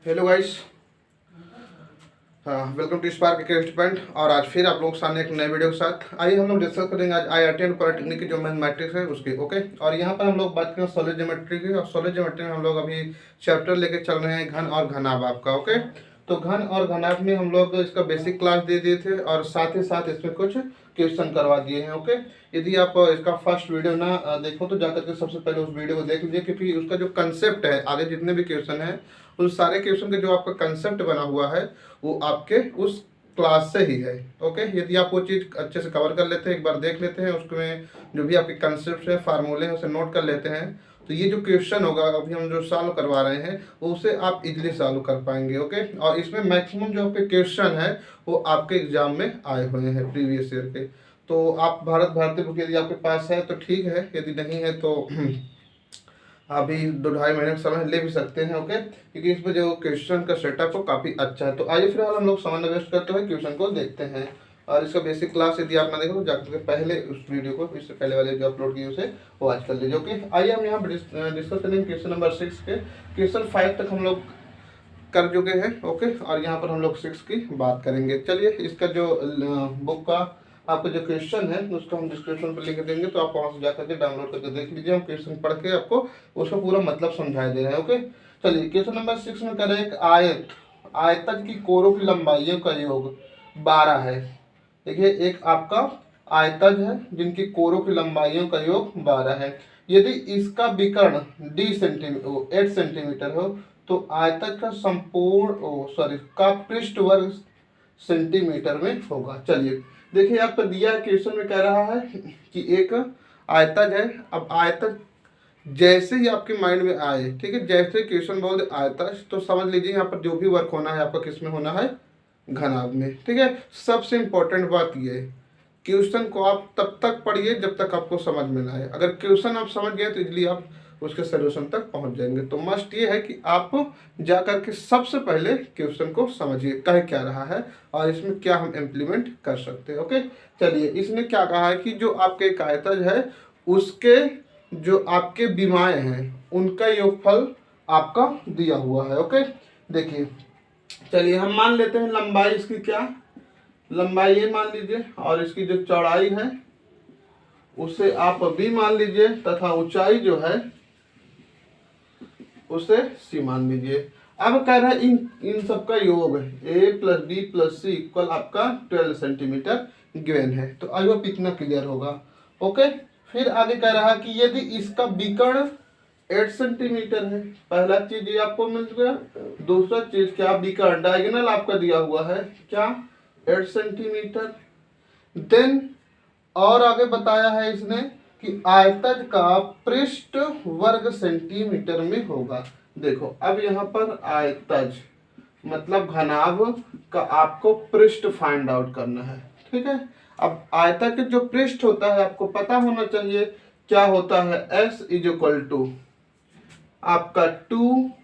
Hello guys, हाँ welcome to spark experiment. और आज फिर आप लोगों के सामने एक नए वीडियो के साथ आइए हम लोग डिस्कस करेंगे आज आईआईटी एंड पॉलिटेक्निक की जो मैथमेटिक्स है उसकी। ओके, और यहाँ पर हम लोग बात करें सॉलिड ज्योमेट्री की। और सॉलिड ज्योमेट्री में हम लोग अभी चैप्टर लेके चल रहे हैं घन और घनाभ आपका। ओके, तो घन और घनाभ में हम लोग इसका बेसिक क्लास दे दिए थे और साथ ही साथ इसमें कुछ क्वेश्चन करवा दिए हैं। ओके, यदि आप इसका फर्स्ट वीडियो ना देखो तो जाकर के सबसे पहले उस वीडियो को देख लीजिए, क्योंकि उसका जो कंसेप्ट है आगे जितने भी क्वेश्चन है उस सारे क्वेश्चन के जो आपका कंसेप्ट बना हुआ है वो आपके उस क्लास से ही है। ओके, यदि आप वो चीज़ अच्छे से कवर कर लेते हैं, एक बार देख लेते हैं, उसमें जो भी आपके कंसेप्ट है फार्मूले हैं उसे नोट कर लेते हैं, तो ये जो क्वेश्चन होगा अभी हम जो सॉल्व करवा रहे हैं वो उसे आप इजीली सॉल्व कर पाएंगे। ओके, और इसमें मैक्सिमम जो आपके क्वेश्चन है वो आपके एग्जाम में आए हुए हैं प्रीवियस ईयर के। तो आप भारत भारती बुक यदि आपके पास है तो ठीक है, यदि नहीं है तो अभी 2-2.5 महीने का समय ले भी सकते हैं। ओके, क्योंकि इसमें जो क्वेश्चन का सेटअप हो काफ़ी अच्छा है। तो आइए फिलहाल हम लोग समय वेस्ट करते हुए क्वेश्चन को देखते हैं। और इसका बेसिक क्लास यदि आप ना देखो तो जाकर के पहले उस वीडियो को, इससे पहले वाले जो अपलोड किए उसे वो आज कर लीजिए। ओके, आइए हम यहाँ पर डिस्कस करेंगे क्वेश्चन नंबर 6 के। क्वेश्चन 5 तक हम लोग कर चुके हैं। ओके, और यहाँ पर हम लोग 6 की बात करेंगे। चलिए, इसका जो बुक का आपका जो क्वेश्चन है उसको हम डिस्क्रिप्शन पर लिख देंगे, तो आप वहाँ से जाकर के डाउनलोड करके देख लीजिए। हम क्वेश्चन पढ़ के आपको उसका पूरा मतलब समझा दे रहे हैं। ओके, चलिए क्वेश्चन नंबर 6 में कह रहे हैं एक आयतज की कोरों की लंबाइयों का योग 12 है। देखिए, एक आपका आयतज है जिनकी कोरों की लंबाइयों का योग 12 है। यदि इसका विकर्ण 8 सेंटीमीटर हो तो आयतज का संपूर्ण का पृष्ठ वर्ग सेंटीमीटर में होगा। चलिए देखिए, आपको दिया क्वेश्चन में कह रहा है कि एक आयतज है। अब आयतज जैसे ही आपके माइंड में आए, ठीक है, जैसे क्वेश्चन बोल दे आयतज तो समझ लीजिए यहाँ पर जो भी वर्क होना है आपका किस में होना है, घनाभ में। ठीक है, सबसे इंपॉर्टेंट बात ये है, क्वेश्चन को आप तब तक पढ़िए जब तक आपको समझ में ना आए। अगर क्वेश्चन आप समझ गए तो इजली आप उसके सोल्यूशन तक पहुंच जाएंगे। तो मस्ट ये है कि आप जा करके सबसे पहले क्वेश्चन को समझिए कह क्या रहा है और इसमें क्या हम इम्प्लीमेंट कर सकते हैं। ओके, चलिए, इसने क्या कहा है कि जो आपके एक आयतज है उसके जो आपके विमाएं हैं उनका योगफल आपका दिया हुआ है। ओके, देखिए, चलिए हम मान लेते हैं लंबाई इसकी क्या, लंबाई ये मान लीजिए, और इसकी जो चौड़ाई है उसे आप बी मान लीजिए, तथा ऊंचाई जो है उसे सी मान लीजिए। अब कह रहा है इन सबका योग ए प्लस बी प्लस सी इक्वल आपका 12 सेंटीमीटर गिवन है। तो आई होप इतना क्लियर होगा। ओके, फिर आगे कह रहा है कि यदि इसका विकर्ण 8 सेंटीमीटर है, पहला चीज ये आपको मिल गया। दूसरा चीज क्या, विकर्ण डायगोनल आपका दिया हुआ है क्या, 8 सेंटीमीटर। देन और आगे बताया है इसने कि आयतज का पृष्ठ वर्ग सेंटीमीटर में होगा। देखो, अब यहाँ पर आयतज मतलब घनाभ का आपको पृष्ठ फाइंड आउट करना है। ठीक है, अब आयतज के जो पृष्ठ होता है आपको पता होना चाहिए क्या होता है, S इज इक्वल टू आपका 2AB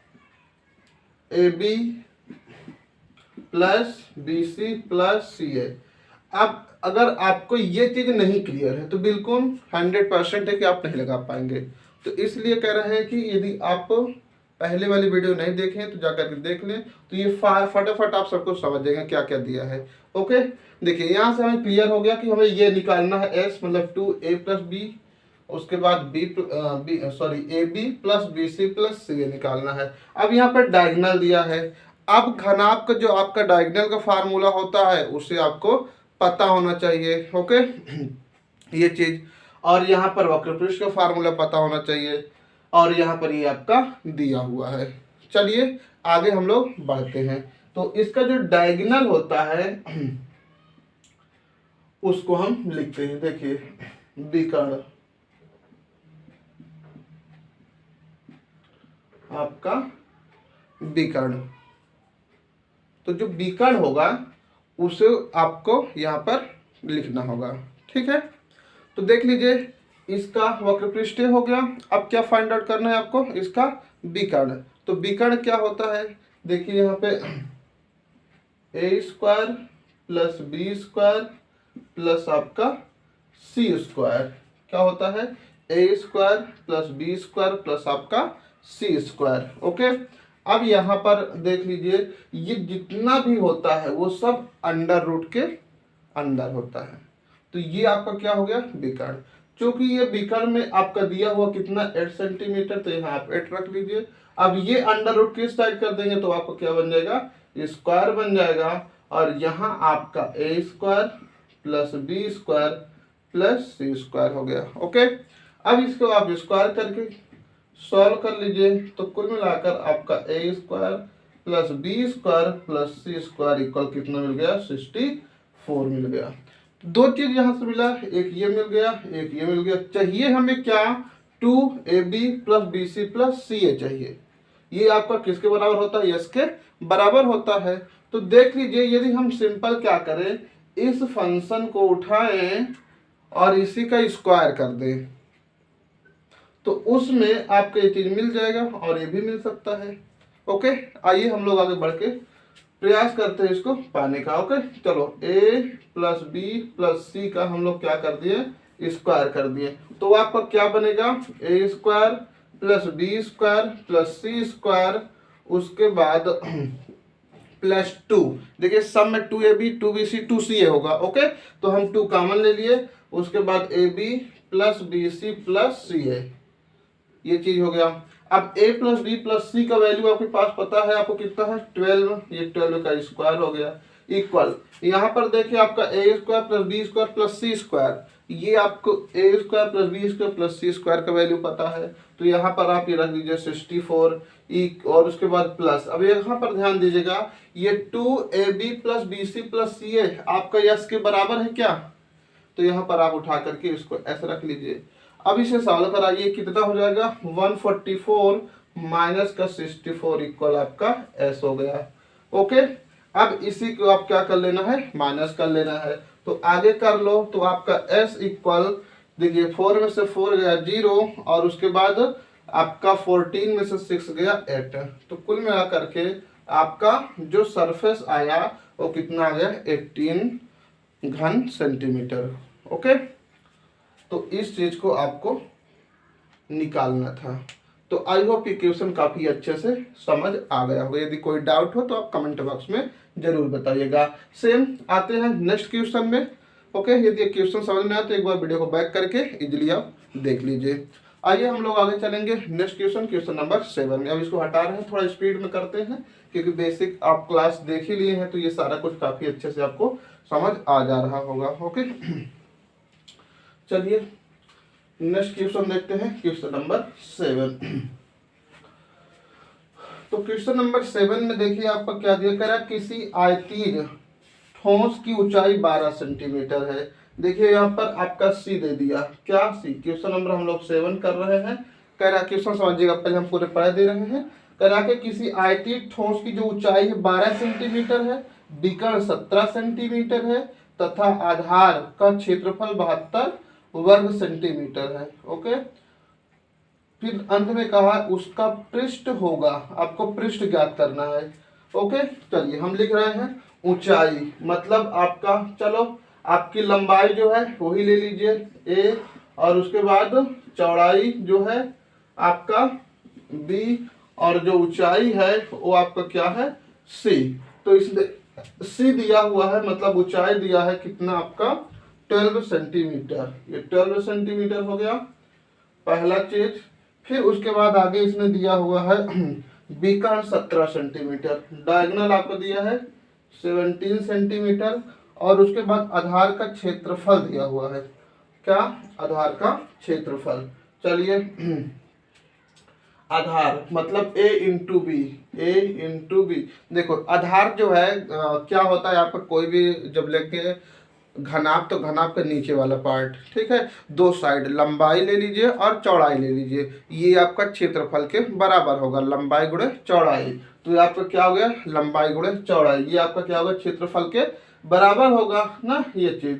plus BC plus CA। अब अगर आपको ये चीज नहीं क्लियर है तो बिल्कुल 100% है कि आप नहीं लगा पाएंगे। तो इसलिए कह रहे हैं कि यदि आप पहले वाली वीडियो नहीं देखें तो जाकर के देख लें, तो ये फटाफट आप सबको समझ जाएंगे क्या क्या दिया है। ओके, देखिए यहाँ से हमें क्लियर हो गया कि हमें ये निकालना है S मतलब 2A प्लस बी, उसके बाद AB plus BC plus CA निकालना है। अब यहाँ पर डायगोनल दिया है। अब घनाभ का जो आपका डायगोनल का फार्मूला होता है उसे आपको पता होना चाहिए। ओके, ये चीज, और यहाँ पर वक्रपृष्ठ का फार्मूला पता होना चाहिए, और यहाँ पर ये आपका दिया हुआ है। चलिए आगे हम लोग बढ़ते हैं। तो इसका जो डायगोनल होता है उसको हम लिखते हैं। देखिए, विकर्ण आपका विकर्ण, तो जो विकर्ण होगा उसे आपको यहाँ पर लिखना होगा। ठीक है, तो देख लीजिए, इसका वक्रपृष्ठ हो गया। अब क्या फाइंड आउट करना है आपको, इसका विकर्ण। तो विकर्ण क्या होता है, देखिए यहाँ पे A² प्लस B² प्लस आपका C² क्या होता है, A² प्लस B² प्लस आपका C²। ओके, अब यहाँ पर देख लीजिए, ये जितना भी होता है वो सब अंडर रूट के अंदर होता है। तो ये आपका क्या हो गया, विकर्ण। क्योंकि ये विकर्ण में आपका दिया हुआ कितना 8 सेंटीमीटर, तो यहाँ आप 8 रख लीजिए। अब ये अंडर रूट किस साइड कर देंगे तो आपको क्या बन जाएगा, स्क्वायर बन जाएगा। और यहाँ आपका A square plus B square plus C square हो गया। ओके, अब इसको आप स्क्वायर करके सॉल्व कर लीजिए, तो कुल मिलाकर आपका A square plus B square plus C square equal कितना मिल गया, 64 मिल गया। दो चीज यहाँ से मिला, एक ये मिल गया, एक ये मिल गया। चाहिए हमें क्या, 2ab plus B C plus C A चाहिए। ये आपका किसके बराबर होता है, यस के बराबर होता है। तो देख लीजिए, यदि हम सिंपल क्या करें, इस फंक्शन को उठाएं और इसी का स्क्वायर कर दें, तो उसमें आपको ये चीज मिल जाएगा और ये भी मिल सकता है। ओके, आइए हम लोग आगे बढ़ के प्रयास करते हैं इसको पाने का। ओके, चलो a प्लस बी प्लस सी का हम लोग क्या कर दिए, स्क्वायर कर दिए। तो आपका क्या बनेगा, A square plus B square plus C square, उसके बाद प्लस 2। देखिए सब में 2ab 2bc 2ca होगा। ओके, तो हम 2 कॉमन ले लिए, उसके बाद ab plus bc plus ca, ये चीज हो गया। अब a प्लस बी प्लस सी का वैल्यू आपके पास पता है, आपको कितना है 12, ये 12 का स्क्वायर हो गया इक्वल। यहाँ पर देखिए आपका A square plus B square plus C square, ये आपको A square plus B square plus C square का वैल्यू पता है। तो यहाँ पर आप ये रख दीजिए 64 और उसके बाद प्लस। अब यहाँ पर ध्यान दीजिएगा, ये 2ab plus B C plus C A आपका यस के बराबर है क्या, तो यहाँ पर आप उठा करके इसको ऐसे रख लीजिए। अब इसे सॉल्व कराइए, कितना हो जाएगा 144 माइनस का 64 इक्वल आपका s हो गया। ओके, अब इसी को आप क्या कर लेना है, माइनस कर लेना है। तो आगे कर लो, तो आपका s इक्वल देखिए 4 में से 4 गया 0 और उसके बाद आपका 14 में से 6 गया 8, तो कुल मिला करके आपका जो सरफेस आया वो कितना आ गया 18 घन सेंटीमीटर। ओके, तो इस चीज को आपको निकालना था। तो आई होप ये क्वेश्चन काफी अच्छे से समझ आ गया होगा। यदि कोई डाउट हो तो आप कमेंट बॉक्स में जरूर बताइएगा। सेम आते हैं नेक्स्ट क्वेश्चन में। ओके, यदि क्वेश्चन समझ में आया तो एक बार वीडियो को बैक करके इजीली आप देख लीजिए। आइए हम लोग आगे चलेंगे नेक्स्ट क्वेश्चन, क्वेश्चन नंबर 7 में। अब इसको हटा रहे हैं, थोड़ा स्पीड में करते हैं क्योंकि बेसिक आप क्लास देख ही लिए हैं, तो ये सारा कुछ काफी अच्छे से आपको समझ आ जा रहा होगा। ओके, चलिए नेक्स्ट क्वेश्चन देखते हैं, क्वेश्चन नंबर 7। तो क्वेश्चन नंबर 7 में देखिए आपका क्या दिया कह रहा है, किसी आयतीय ठोस की ऊंचाई 12 सेंटीमीटर है। देखिए यहाँ पर आपका सी दे दिया, क्या सी, क्वेश्चन नंबर हम लोग 7 कर रहे हैं। कह रहा क्वेश्चन समझिएगा, पहले हम पूरे पढ़े दे रहे हैं। कह रहा कि किसी आयतीय ठोस की जो ऊंचाई है 12 सेंटीमीटर है, विकर्ण 17 सेंटीमीटर है तथा आधार का क्षेत्रफल 72 वर्ग सेंटीमीटर है। ओके, फिर अंत में कहा उसका पृष्ठ होगा, आपको पृष्ठ ज्ञात करना है। ओके, चलिए हम लिख रहे हैं ऊंचाई, मतलब आपका, चलो आपकी लंबाई जो है वही ले लीजिए a, और उसके बाद चौड़ाई जो है आपका b, और जो ऊंचाई है वो आपका क्या है c। तो इसलिए c दिया हुआ है, मतलब ऊंचाई दिया है कितना आपका 12 सेंटीमीटर, ये 12 सेंटीमीटर हो गया पहला चीज। फिर उसके बाद आगे इसने दिया हुआ है विकर्ण 17 सेंटीमीटर, डायगोनल आपको दिया है 17 सेंटीमीटर, और उसके बाद आधार का क्षेत्रफल दिया हुआ है, क्या, आधार का क्षेत्रफल। चलिए आधार मतलब a इंटू बी। देखो आधार जो है क्या होता है, आपका कोई भी जब लेके घनाभ, तो घनाभ के नीचे वाला पार्ट, ठीक है, दो साइड लंबाई ले लीजिए और चौड़ाई ले लीजिए, ये आपका क्षेत्रफल के बराबर होगा, लंबाई गुणे चौड़ाई। तो ये आपका क्या हो गया, लंबाई गुणे चौड़ाई, ये आपका क्या होगा, क्षेत्रफल के बराबर होगा ना, ये चीज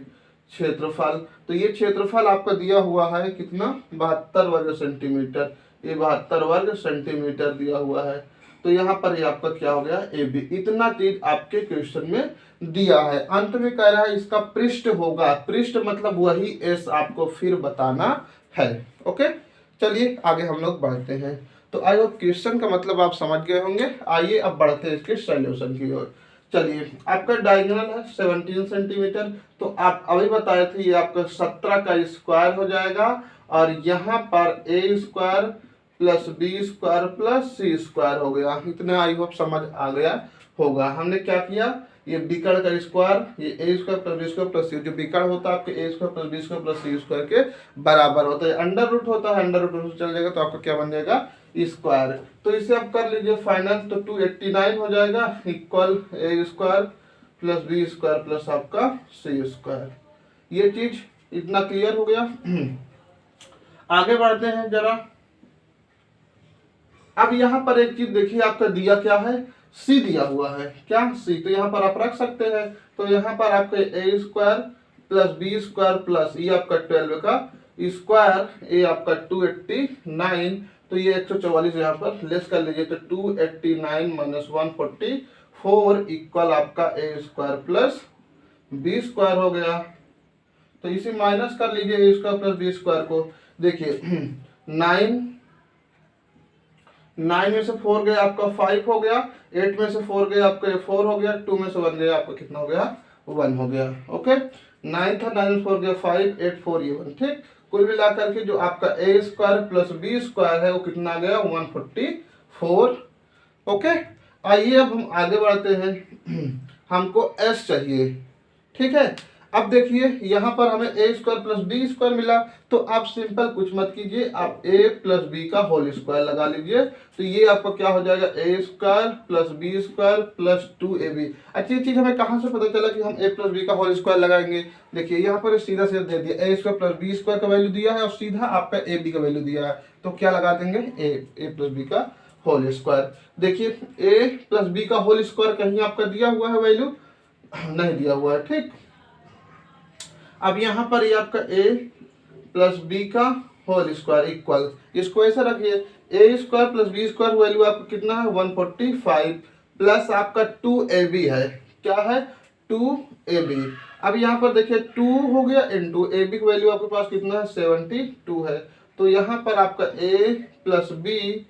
क्षेत्रफल। तो ये क्षेत्रफल आपका दिया हुआ है कितना, 72 वर्ग सेंटीमीटर, ये 72 वर्ग सेंटीमीटर दिया हुआ है। तो यहाँ पर ये आपका क्या हो गया, ए बी। इतना चीज आपके क्वेश्चन में दिया है। अंत में कह रहा है इसका पृष्ठ होगा, पृष्ठ मतलब वही एस आपको फिर बताना है। ओके, चलिए आगे हम लोग बढ़ते हैं। तो आई होप क्वेश्चन का मतलब आप समझ गए होंगे। आइए अब बढ़ते हैं इसके सॉल्यूशन की ओर। चलिए, आपका डायगोनल है 17 सेंटीमीटर, तो आप अभी बताए थे ये आपका 17 का स्क्वायर हो जाएगा, और यहाँ पर a square plus B square plus C square हो गया। इतना आई होप समझ आ गया होगा। हमने क्या किया, ये बिकड़ का स्क्वायर, ये a square plus B square plus c, जो बिकड़ होता है आपके a square plus B square plus C square के बराबर होता है। अंडर रूट होता है, अंडर रूट चल जाएगा तो आपका क्या बन जाएगा, स्क्वायर। तो इसे आप कर लीजिए फाइनल, तो 289 हो जाएगा equal a square plus B square plus आपका सी स्क्वायर। ये चीज इतना क्लियर हो गया। आगे बढ़ते हैं जरा। अब यहाँ पर एक चीज देखिए, आपका दिया क्या है, सी दिया हुआ है। क्या सी, तो यहाँ पर आप रख सकते हैं। तो यहाँ पर आपके a square plus B square plus ये आपका 12 का स्क्वायर, ए आपका 289, तो ये 144 यहाँ पर लेस कर लीजिए, तो 289 माइनस 144 इक्वल आपका A square plus B square हो गया। तो इसे माइनस कर लीजिए ए स्क्वायर प्लस बी स्क्वायर को। देखिए 9 में से 4 गया आपका 5 हो गया, 8 में से 4 गया आपका 4 हो गया, 2 में से 1 गया आपका कितना हो गया, 1 हो गया। ओके, 9 था, 9 में 4 गया 5, 8 4 ये 1। ठीक, कुल मिलाकर के जो आपका A square plus B square है वो कितना गया, 144। ओके, आइए अब हम आगे बढ़ते हैं। हमको एस चाहिए। ठीक है, अब देखिए यहाँ पर हमें a square plus B square मिला, तो आप सिंपल कुछ मत कीजिए, आप ए प्लस बी का होल स्क्वायर लगा लीजिए। तो ये आपका क्या हो जाएगा, a square plus B square plus 2ab। अच्छी चीज हमें कहाँ से पता चला कि हम ए प्लस बी का होल स्क्वायर लगाएंगे। देखिए यहाँ पर सीधा सीधा दे दिया, ए स्क्वायर प्लस बी स्क्वायर का वैल्यू दिया है और सीधा आपका ए बी का वैल्यू दिया है, तो क्या लगा देंगे, ए प्लस बी का होल स्क्वायर। देखिए ए प्लस बी का होल स्क्वायर कहीं आपका दिया हुआ है वैल्यू, नहीं दिया हुआ है। ठीक, अब यहाँ पर ये आपका a प्लस बी का होल स्क्वायर इक्वल, इसको ऐसा रखिए, a square plus B square value आपका कितना है 145 प्लस आपका 2ab है। क्या है, 2ab। अब यहाँ पर देखिए 2 हो गया इंटू ए बी की वैल्यू आपके पास कितना है 72 है। तो यहाँ पर आपका a प्लस बी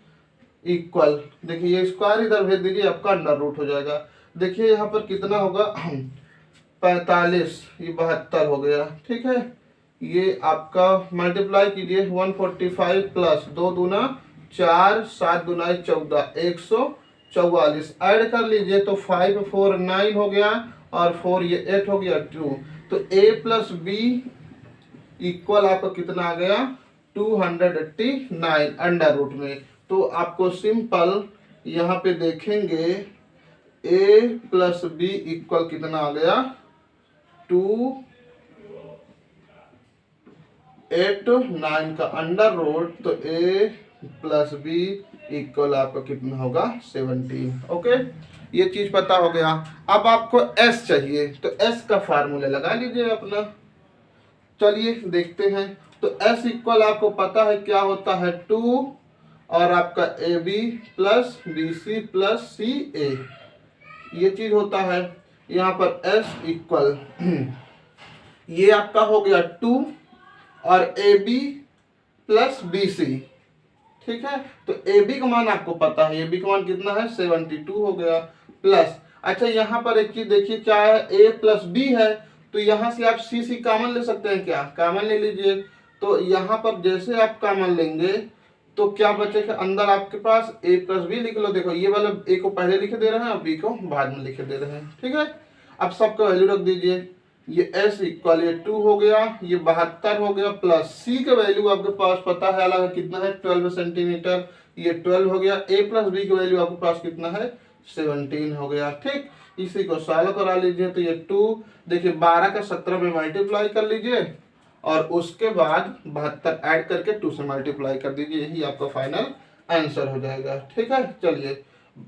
इक्वल, देखिए ये स्क्वायर इधर भेज दीजिए, आपका अंडर रूट हो जाएगा। देखिए यहाँ पर कितना होगा 45, ये 72 हो गया। ठीक है, ये आपका मल्टीप्लाई कीजिए 145 प्लस 2 दूना 4, 7 दूना 14, 144 ऐड कर लीजिए, तो 5 4 9 हो गया और 4 ये 8 हो गया 2। तो a प्लस बी इक्वल आपका कितना आ गया 289 अंडर रूट में। तो आपको सिंपल यहाँ पे देखेंगे a प्लस बी इक्वल कितना आ गया 289 का अंडर रूट, तो a प्लस बी इक्वल आपका कितना होगा 17। ओके, ये चीज पता हो गया। अब आपको s चाहिए, तो s का फार्मूला लगा लीजिए अपना। चलिए देखते हैं, तो s इक्वल आपको पता है क्या होता है 2 और आपका a B plus B C plus C a, ये चीज होता है। यहाँ पर s इक्वल ये आपका हो गया 2 और A B plus B C. ठीक है, तो ए बी का मान आपको पता है, ए बी का मान कितना है 72 हो गया प्लस। अच्छा यहाँ पर एक चीज देखिए क्या है, a प्लस बी है, तो यहाँ से आप सी सी कॉमन ले सकते हैं, क्या कॉमन ले लीजिए। तो यहाँ पर जैसे आप कॉमन लेंगे तो क्या बचेगा, अंदर आपके पास a प्लस बी लिख लो। देखो ये वाला a को पहले लिखे दे रहे हैं और b को बाद में लिखे दे रहे हैं। ठीक है, अब सबका वैल्यू रख दीजिए, ये s इक्वल ये 2 हो गया, ये 72 हो गया प्लस c का वैल्यू आपके पास पता है अलग कितना है 12 सेंटीमीटर, ये 12 हो गया। a प्लस बी का वैल्यू आपके पास कितना है 17 हो गया। ठीक, इसी को सॉल्व करा लीजिए, तो ये 2 देखिए 12 का 17 में मल्टीप्लाई कर लीजिए और उसके बाद 72 ऐड करके 2 से मल्टीप्लाई कर दीजिए, यही आपका फाइनल आंसर हो जाएगा। ठीक है, चलिए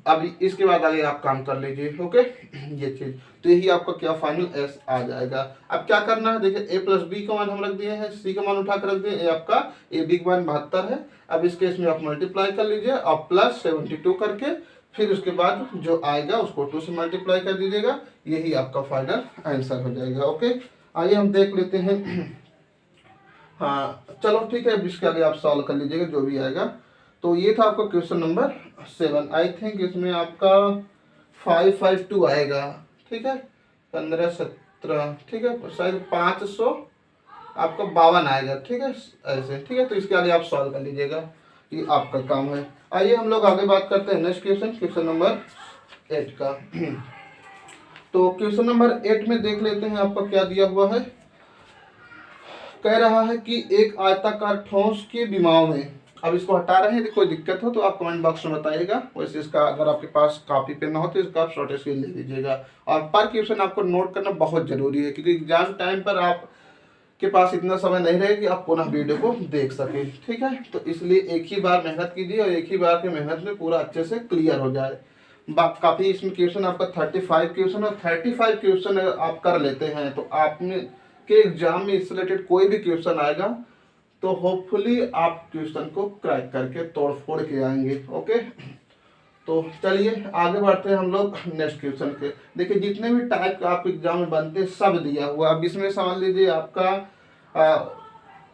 अभी इसके बाद आगे आप काम कर लीजिए। ओके, ये चीज, तो यही आपका क्या फाइनल एस आ जाएगा। अब क्या करना है, देखिए a प्लस बी का मान हम रख दिए हैं, c का मान उठा कर रख दिए, ये आपका ए बी का मान 72 है। अब इस केस में आप मल्टीप्लाई कर लीजिए और प्लस 72 करके फिर उसके बाद जो आएगा उसको 2 से मल्टीप्लाई कर दीजिएगा, यही आपका फाइनल आंसर हो जाएगा। ओके, आइए हम देख लेते हैं। हाँ चलो ठीक है, इसके आगे आप सॉल्व कर लीजिएगा जो भी आएगा। तो ये था आपका क्वेश्चन नंबर 7। आई थिंक इसमें आपका 552 आएगा, ठीक है, 15 17, ठीक है, शायद 500 आपका 52 आएगा, ठीक है, ऐसे, ठीक है। तो इसके आगे आप सॉल्व कर लीजिएगा, ये आपका काम है। आइए हम लोग आगे बात करते हैं नेक्स्ट क्वेश्चन, क्वेश्चन नंबर 8 का। तो क्वेश्चन नंबर 8 में देख लेते हैं आपका क्या दिया हुआ है। कह रहा है कि एक आयताकार ठोस के विमाओं में, अब इसको हटा रहे हैं, यदि कोई दिक्कत हो तो आप कमेंट बॉक्स में बताइएगा। वैसे इसका अगर आपके पास कॉपी पेन ना हो तो इसका आप शॉर्ट स्क्रीन ले लीजिएगा। और पर क्वेश्चन आपको नोट करना बहुत जरूरी है, क्योंकि एग्जाम टाइम पर आप के पास इतना समय नहीं रहे कि आप पुनः वीडियो को देख सके, ठीक है। तो इसलिए एक ही बार मेहनत कीजिए और एक ही बार की मेहनत में पूरा अच्छे से क्लियर हो जाए। काफ़ी इसमें क्वेश्चन आपका 35 क्वेश्चन, और 35 क्वेश्चन अगर आप कर लेते हैं तो आपने के एग्जाम में इससे रिलेटेड कोई भी क्वेश्चन आएगा तो होपफुली आप क्वेश्चन को क्रैक करके तोड़ फोड़ के आएंगे। ओके, तो चलिए आगे बढ़ते हैं हम लोग नेक्स्ट क्वेश्चन के। देखिए जितने भी टाइप का आप एग्जाम में बनते हैं सब दिया हुआ। अब इसमें समझ लीजिए आपका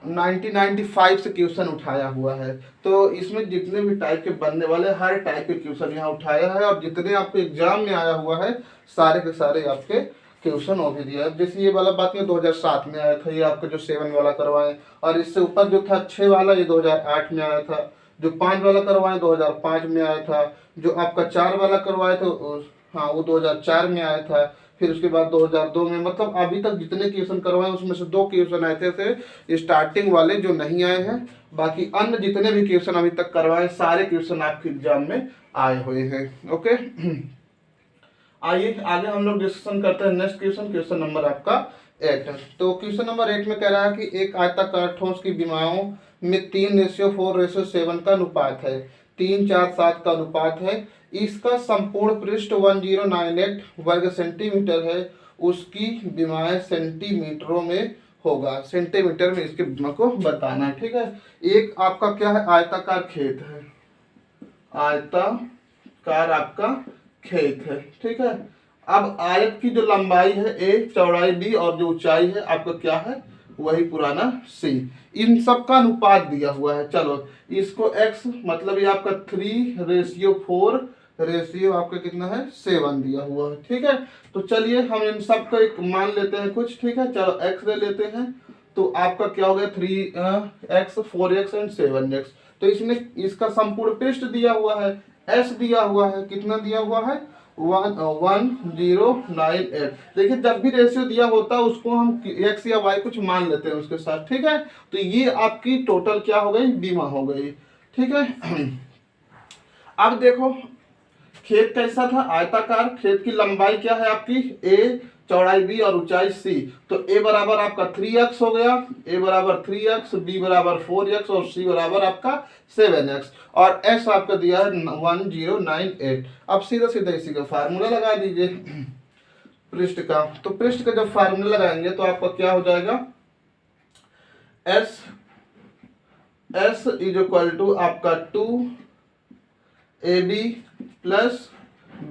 1995 से क्वेश्चन उठाया हुआ है, तो इसमें जितने भी टाइप के बनने वाले हर टाइप के क्वेश्चन यहाँ उठाया है, और जितने आपके एग्जाम में आया हुआ है सारे के सारे आपके क्वेश्चन वो भी दिया है। जैसे ये वाला बात में 2007 में आया था, ये आपका जो 7 वाला करवाए, और इससे ऊपर जो था 6 वाला ये 2008 में आया था, जो 5 वाला करवाए 2005 में आया था, जो आपका 4 वाला करवाए थे हाँ वो 2004 में आया था, फिर उसके बाद 2002 में। मतलब अभी तक जितने क्वेश्चन करवाए उसमें से 2 क्वेश्चन आए थे स्टार्टिंग वाले जो नहीं आए हैं, बाकी अन्य जितने भी क्वेश्चन अभी तक करवाए सारे क्वेश्चन आपके एग्जाम में आए हुए हैं। ओके, आइए आगे हम लोग डिस्कशन करते हैं नेक्स्ट क्वेश्चन, क्वेश्चन नंबर आपका 8। तो क्वेश्चन नंबर 8 में कह रहा है कि एक आयताकार ठोस की विमाओं में 3:4:7 का अनुपात है, 3:4:7 का अनुपात है। इसका संपूर्ण पृष्ठ 1098 वर्ग सेंटीमीटर है, उसकी विमाएं सेंटीमीटरों में होगा, सेंटीमीटर में इसके विमा को बताना है, ठीक है। एक आपका क्या है, आयताकार खेत है, आयताकार आपका खेत है, ठीक है। अब आयत की जो लंबाई है a, चौड़ाई b और जो ऊंचाई है आपका क्या है, वही पुराना c, इन सब का अनुपात दिया हुआ है। चलो इसको x मतलब ये आपका 3:4 रेशियो आपका कितना है 7 दिया हुआ है, ठीक है। तो चलिए हम इन सब का एक मान लेते हैं कुछ, ठीक है। चलो x ले लेते हैं, तो आपका क्या हो गया 3x 4x एंड 7x। तो इसमें इसका संपूर्ण पृष्ठ दिया हुआ है, s दिया हुआ है, कितना दिया हुआ है 1098। देखिए जब भी रेशियो दिया होता है उसको हम x या y कुछ मान लेते हैं उसके साथ, ठीक है। तो ये आपकी टोटल क्या हो गई, बीमा हो गई, ठीक है। अब देखो खेत कैसा था, आयताकार, खेत की लंबाई क्या है आपकी a, चौड़ाई b और ऊंचाई c। तो a बराबर आपका 3x हो गया, a बराबर 3x, b बराबर 4x और c बराबर आपका 7x, और s आपका दिया है 1098। अब सीधा सीधा इसी का फार्मूला लगा दीजिए पृष्ठ का। तो पृष्ठ का जब फार्मूला लगाएंगे तो आपका क्या हो जाएगा, s इज इक्वल टू आपका 2ab plus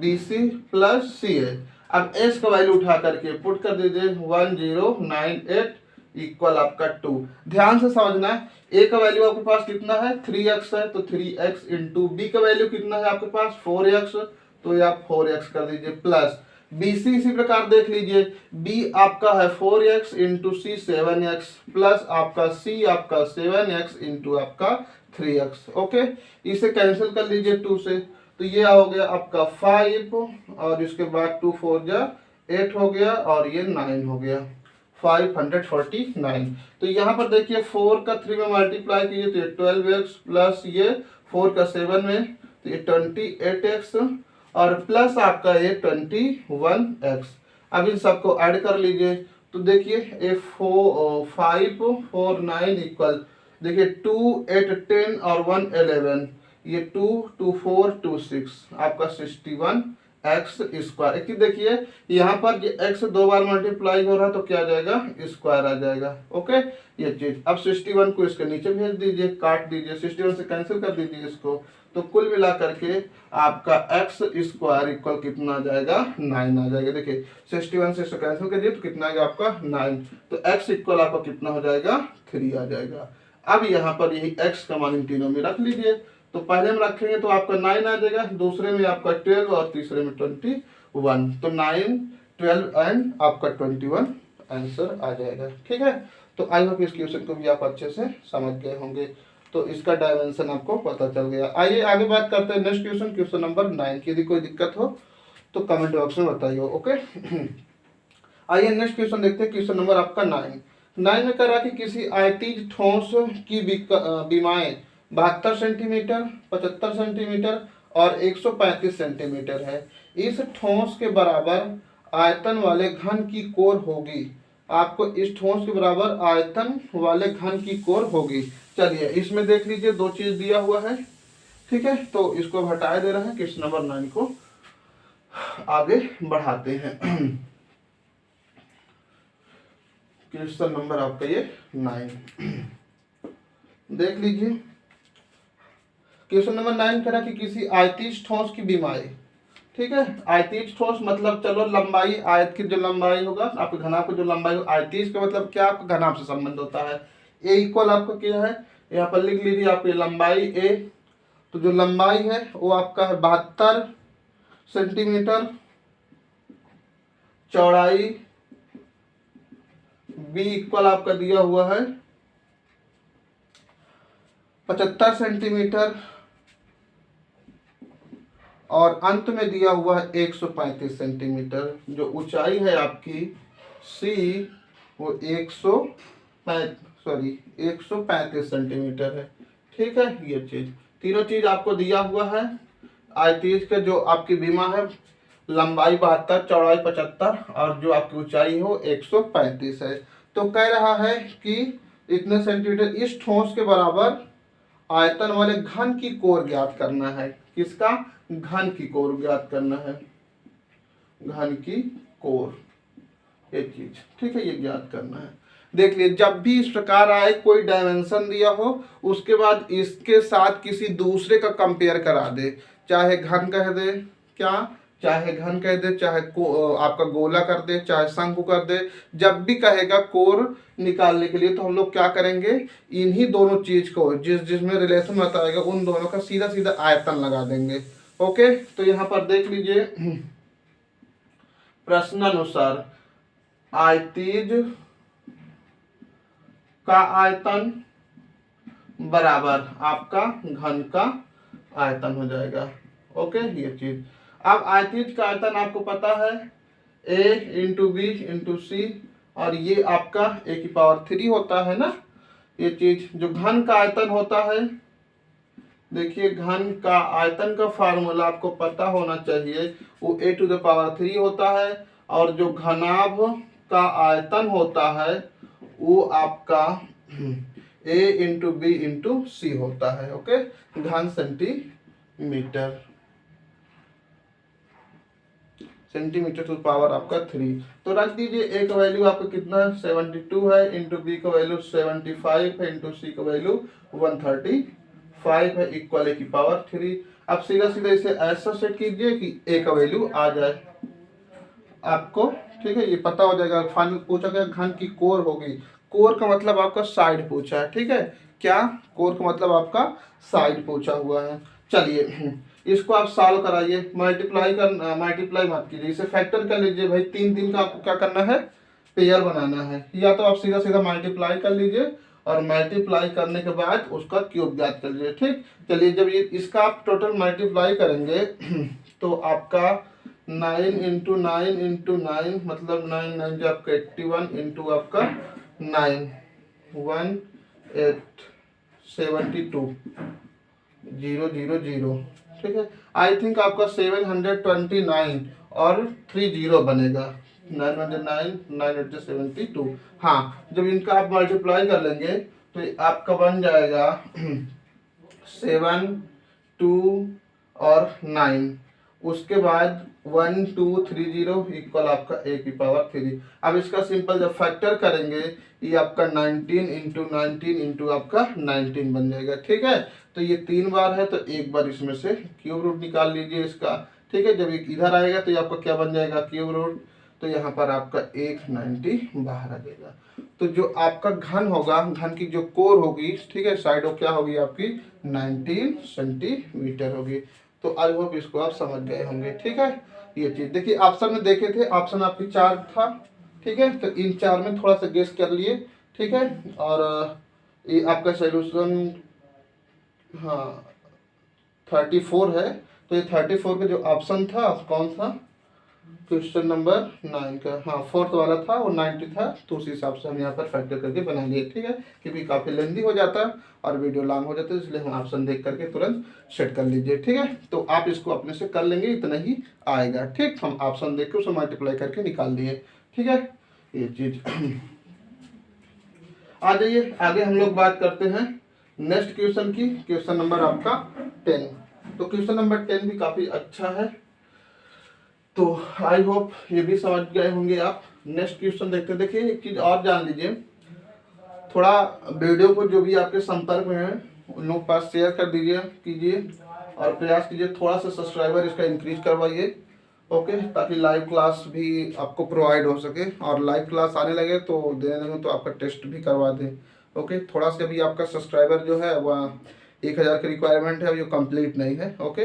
bc plus ca। अब s का वैल्यू उठा करके पुट कर दीजिए 1098 इक्वल आपका 2। ध्यान से समझना है, a का वैल्यू आपके पास कितना है 3x है, तो 3x इंटू b का वैल्यू कितना है आपके पास 4x, तो ये आप 4x कर दीजिए प्लस bc इसी प्रकार देख लीजिए, b आपका है 4x into c 7x plus आपका c आपका 7x इंटू आपका 3x। ओके, इसे कैंसिल कर लीजिए 2 से, तो ये हो गया आपका 5 और इसके बाद 2 4 जा 8 हो गया और ये 9 हो गया 549। तो यहाँ पर देखिए 4 का 3 में मल्टीप्लाई कीजिए तो ये 12x प्लस ये 4 का 7 में तो ये 28x और प्लस आपका ये 21x। अब इन सबको ऐड कर लीजिए तो देखिए ये 549 इक्वल, देखिए 2 8 10 और 1 11, ये 2 2 4 2 6 आपका 61x स्क्वायर। एक देखिए यहाँ पर ये x 2 बार मल्टीप्लाई हो रहा है तो क्या आ जाएगा स्क्वायर आ जाएगा। ओके, ये चीज। अब 61 को इसके नीचे भेज दीजिए, काट दीजिए, 61 से कैंसिल कर दीजिए इसको, तो कुल मिला करके आपका x स्क्वायर इक्वल कितना आ जाएगा 9 आ जाएगा। देखिए 61 से इसको कैंसिल कर दिए तो कितना आएगा आपका 9, तो x इक्वल आपका कितना हो जाएगा 3 आ जाएगा। अब यहाँ पर यही x का मान इन तीनों में रख लीजिए तो पहले में रखेंगे तो आपका 9 आ जाएगा, दूसरे में आपका 12 और तीसरे में 21। तो 9, 12 एंड आपका 21 आंसर आ जाएगा। ठीक है, तो आई होप इस क्वेश्चन को भी आप अच्छे से समझ गए होंगे। तो इसका डायमेंशन आपको पता चल गया। आइए आगे बात करते हैं नेक्स्ट क्वेश्चन, क्वेश्चन नंबर 9 की। यदि कोई दिक्कत हो तो कमेंट बॉक्स में बताइए। ओके आइए नेक्स्ट क्वेश्चन देखते हैं, क्वेश्चन नंबर आपका 9 में कह रहा कि किसी आयतीय ठोस की विमाएं 72 सेंटीमीटर, 75 सेंटीमीटर और 135 सेंटीमीटर है। इस ठोस के बराबर आयतन वाले घन की कोर होगी। आपको इस ठोस के बराबर आयतन वाले घन की कोर होगी। चलिए इसमें देख लीजिए, दो चीज दिया हुआ है। ठीक है, तो इसको हटा दे रहे हैं, क्वेश्चन नंबर 9 को आगे बढ़ाते हैं। क्वेश्चन नंबर आपका ये 9 देख लीजिए। क्वेश्चन नंबर 9 कह रहा कि किसी आयतीय ठोस की विमाएं, ठीक है, आयतीय ठोस मतलब चलो लंबाई, आयत की जो लंबाई होगा आपके घनाभ की जो लंबाई हो, आयतीय का मतलब क्या, आपका घनाभ से संबंध होता है। ए इक्वल आपका क्या है, यहाँ पर लिख लीजिए आपकी लंबाई ए, तो जो लंबाई है वो आपका है 72 सेंटीमीटर, चौड़ाई बी इक्वल आपका दिया हुआ है 75 सेंटीमीटर और अंत में दिया हुआ है 135 सेंटीमीटर। जो ऊंचाई है आपकी सी वो 135 सेंटीमीटर है। ठीक है, ये चीज तीनों चीज आपको दिया हुआ है। आयतीय के जो आपकी विमा है लंबाई 72, चौड़ाई 75 और जो आपकी ऊंचाई हो 135 है। तो कह रहा है कि इतने सेंटीमीटर इस ठोस के बराबर आयतन वाले घन की कोर ज्ञात करना है। किसका, घन की कोर ज्ञात करना है, घन की कोर, ये चीज। ठीक है, ये ज्ञात करना है। देख लिए, जब भी इस प्रकार आए कोई डायमेंशन दिया हो उसके बाद इसके साथ किसी दूसरे का कंपेयर करा दे, चाहे घन कह दे, क्या, चाहे घन कह दे, चाहे आपका गोला कर दे, चाहे शंकु कर दे। जब भी कहेगा कोर निकालने के लिए तो हम लोग क्या करेंगे, इन्हीं दोनों चीज को जिसमें रिलेशन बताएगा उन दोनों का सीधा सीधा आयतन लगा देंगे। ओके, तो यहाँ पर देख लीजिए, प्रश्नानुसार आयतीय का आयतन बराबर आपका घन का आयतन हो जाएगा। ओके, ये चीज। अब आयतीय का आयतन आपको पता है a इंटू बी इंटू सी, और ये आपका a की पावर 3 होता है ना। ये चीज जो घन का आयतन होता है, देखिए घन का आयतन का फार्मूला आपको पता होना चाहिए, वो a टू द पावर 3 होता है, और जो घनाभ का आयतन होता है वो आपका a इंटू बी इंटू सी होता है। ओके, घन सेंटीमीटर, सेंटीमीटर टू पावर आपका 3। तो रख दीजिए a का वैल्यू आपका कितना 72 है, इंटू बी का वैल्यू 75 है, इंटू सी का वैल्यू 135 है, इक्वल a की पावर 3। अब सीधा सीधा इसे ऐसा सेट कीजिए कि a का वैल्यू आ जाए आपको। ठीक है, ये पता हो जाएगा। फाइनल पूछा गया घन की कोर होगी, कोर का मतलब आपका साइड पूछा है। ठीक है, क्या, कोर का मतलब आपका साइड पूछा हुआ है। चलिए इसको आप सॉल्व कराइए, मल्टीप्लाई मत कीजिए, इसे फैक्टर कर लीजिए भाई। 3 का आपको क्या करना है, पेयर बनाना है, या तो आप सीधा सीधा मल्टीप्लाई कर लीजिए और मल्टीप्लाई करने के बाद उसका क्यूब ज्ञात कर लीजिए। ठीक, चलिए जब ये इसका आप टोटल मल्टीप्लाई करेंगे तो आपका 9 इंटू 9 इंटू 9 मतलब 9 9 जो आपका 81 इंटू आपका 9 1872 000। ठीक है, आई थिंक आपका 729 और 30 बनेगा, 909 हाँ, जब इनका आप मल्टीप्लाई कर लेंगे तो आपका बन जाएगा 7 2 और 9, उसके बाद 1230 इक्वल आपका a की पावर 3। अब इसका सिंपल जब फैक्टर करेंगे ये आपका 19 इंटू 19 इंटू आपका 19 बन जाएगा। ठीक है, तो ये 3 बार है तो एक बार इसमें से क्यूब रूट निकाल लीजिए इसका। ठीक है, जब इधर आएगा तो ये आपका क्या बन जाएगा, क्यूब रूट। तो यहाँ पर आपका 190 बाहर आ जाएगा। तो जो आपका घन होगा, घन की जो कोर होगी, ठीक है, साइड हो क्या होगी आपकी 19 सेंटीमीटर होगी। तो आई होप इसको आप समझ गए होंगे, ठीक है। ये चीज देखिए ऑप्शन में देखे थे, ऑप्शन आपकी 4 था, ठीक है। तो इन 4 में थोड़ा सा गेस कर लिए, ठीक है। और ये आपका सोल्यूशन हाँ 34 है। तो ये 34 का जो ऑप्शन था कौन सा, क्वेश्चन नंबर 9 का, हाँ 4th वाला था, वो 90 था। तो उस हिसाब से हम यहाँ पर फैक्टर करके बना लिए, ठीक है। क्योंकि काफ़ी लेंदी हो जाता है और वीडियो लॉन्ग हो जाता है, इसलिए हम ऑप्शन देख करके तुरंत सेट कर लीजिए, ठीक है। तो आप इसको अपने से कर लेंगे, इतना ही आएगा, ठीक। हम ऑप्शन देख के उसको मल्टीप्लाई करके निकाल दिए, ठीक है। ये चीज आ जाइए आगे हम लोग बात करते हैं नेक्स्ट क्वेश्चन की। क्वेश्चन नंबर आपका 10। तो क्वेश्चन नंबर 10 भी काफ़ी अच्छा है, तो आई होप ये भी समझ गए होंगे आप। नेक्स्ट क्वेश्चन देखते हैं। देखिए एक चीज़ और जान लीजिए, थोड़ा वीडियो को जो भी आपके संपर्क में है उन लोगों के पास शेयर कर दीजिए कीजिए, और प्रयास कीजिए थोड़ा सा सब्सक्राइबर इसका इंक्रीज करवाइए, ओके, ताकि लाइव क्लास भी आपको प्रोवाइड हो सके। और लाइव क्लास आने लगे तो देने लगे तो आपका टेस्ट भी करवा दें, ओके। थोड़ा सा भी आपका सब्सक्राइबर जो है वह 1000 की रिक्वायरमेंट है, अभी कंप्लीट नहीं है, ओके।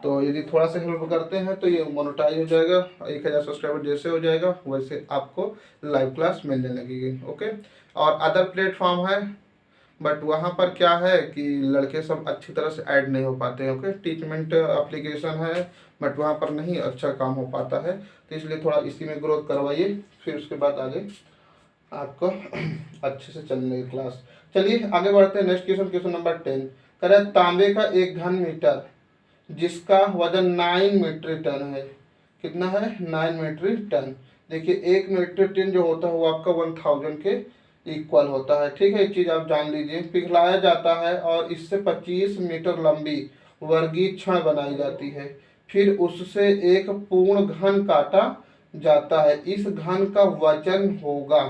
तो यदि थोड़ा सा हेल्प करते हैं तो ये मोनेटाइज हो जाएगा। 1000 सब्सक्राइबर जैसे हो जाएगा वैसे आपको लाइव क्लास मिलने लगेगी, ओके। और अदर प्लेटफॉर्म है, बट वहाँ पर क्या है कि लड़के सब अच्छी तरह से ऐड नहीं हो पाते हैं, ओके। टीचमेंट एप्लीकेशन है बट वहाँ पर नहीं अच्छा काम हो पाता है, तो इसलिए थोड़ा इसी में ग्रोथ करवाइए, फिर उसके बाद आगे आपको अच्छे से चलने लगे क्लास। चलिए आगे बढ़ते हैं। नेक्स्ट क्वेश्चन, क्वेश्चन नंबर 10 कह रहा है तांबे का एक घन मीटर जिसका वजन 9 मीट्रिक टन है। कितना है 9 मीट्रिक टन। देखिए 1 मीट्रिक टन जो होता है वो आपका 1000 के इक्वल होता है, ठीक है। एक चीज़ आप जान लीजिए, पिघलाया जाता है और इससे 25 मीटर लंबी वर्गीय छड़ बनाई जाती है, फिर उससे एक पूर्ण घन काटा जाता है। इस घन का वजन होगा,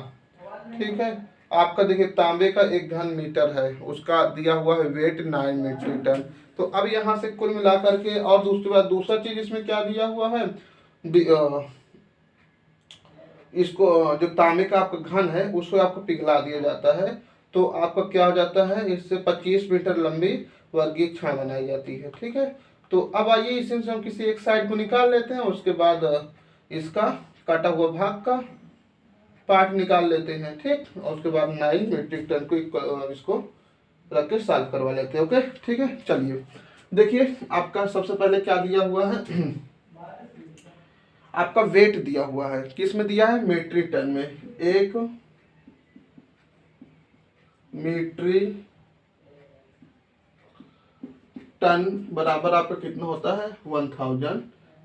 ठीक है। आपका देखिए तांबे का एक घन मीटर है, उसका दिया हुआ है वेट 9 मीट्रिक टन। तो अब यहाँ से कुल मिलाकर के, और दूसरी बात दूसरा चीज इसमें क्या दिया हुआ है, इसको जो तांबे का आपका घन है उसको आपको पिघला दिया जाता है, तो आपका क्या हो जाता है, इससे 25 मीटर लंबी वर्गीय छड़ बनाई जाती है, ठीक है। तो अब आइए इसमें से हम किसी एक साइड को निकाल लेते हैं, उसके बाद इसका काटा हुआ भाग का पार्ट निकाल लेते हैं, ठीक। और उसके बाद 9 मीट्रिक टन को इसको रख के सॉल्व करवा लेते हैं, ओके, ठीक है। चलिए देखिए आपका सबसे पहले क्या दिया हुआ है आपका वेट दिया हुआ है, किस में दिया है, मीट्रिक टन में। 1 मीट्रिक टन बराबर आपका कितना होता है 1000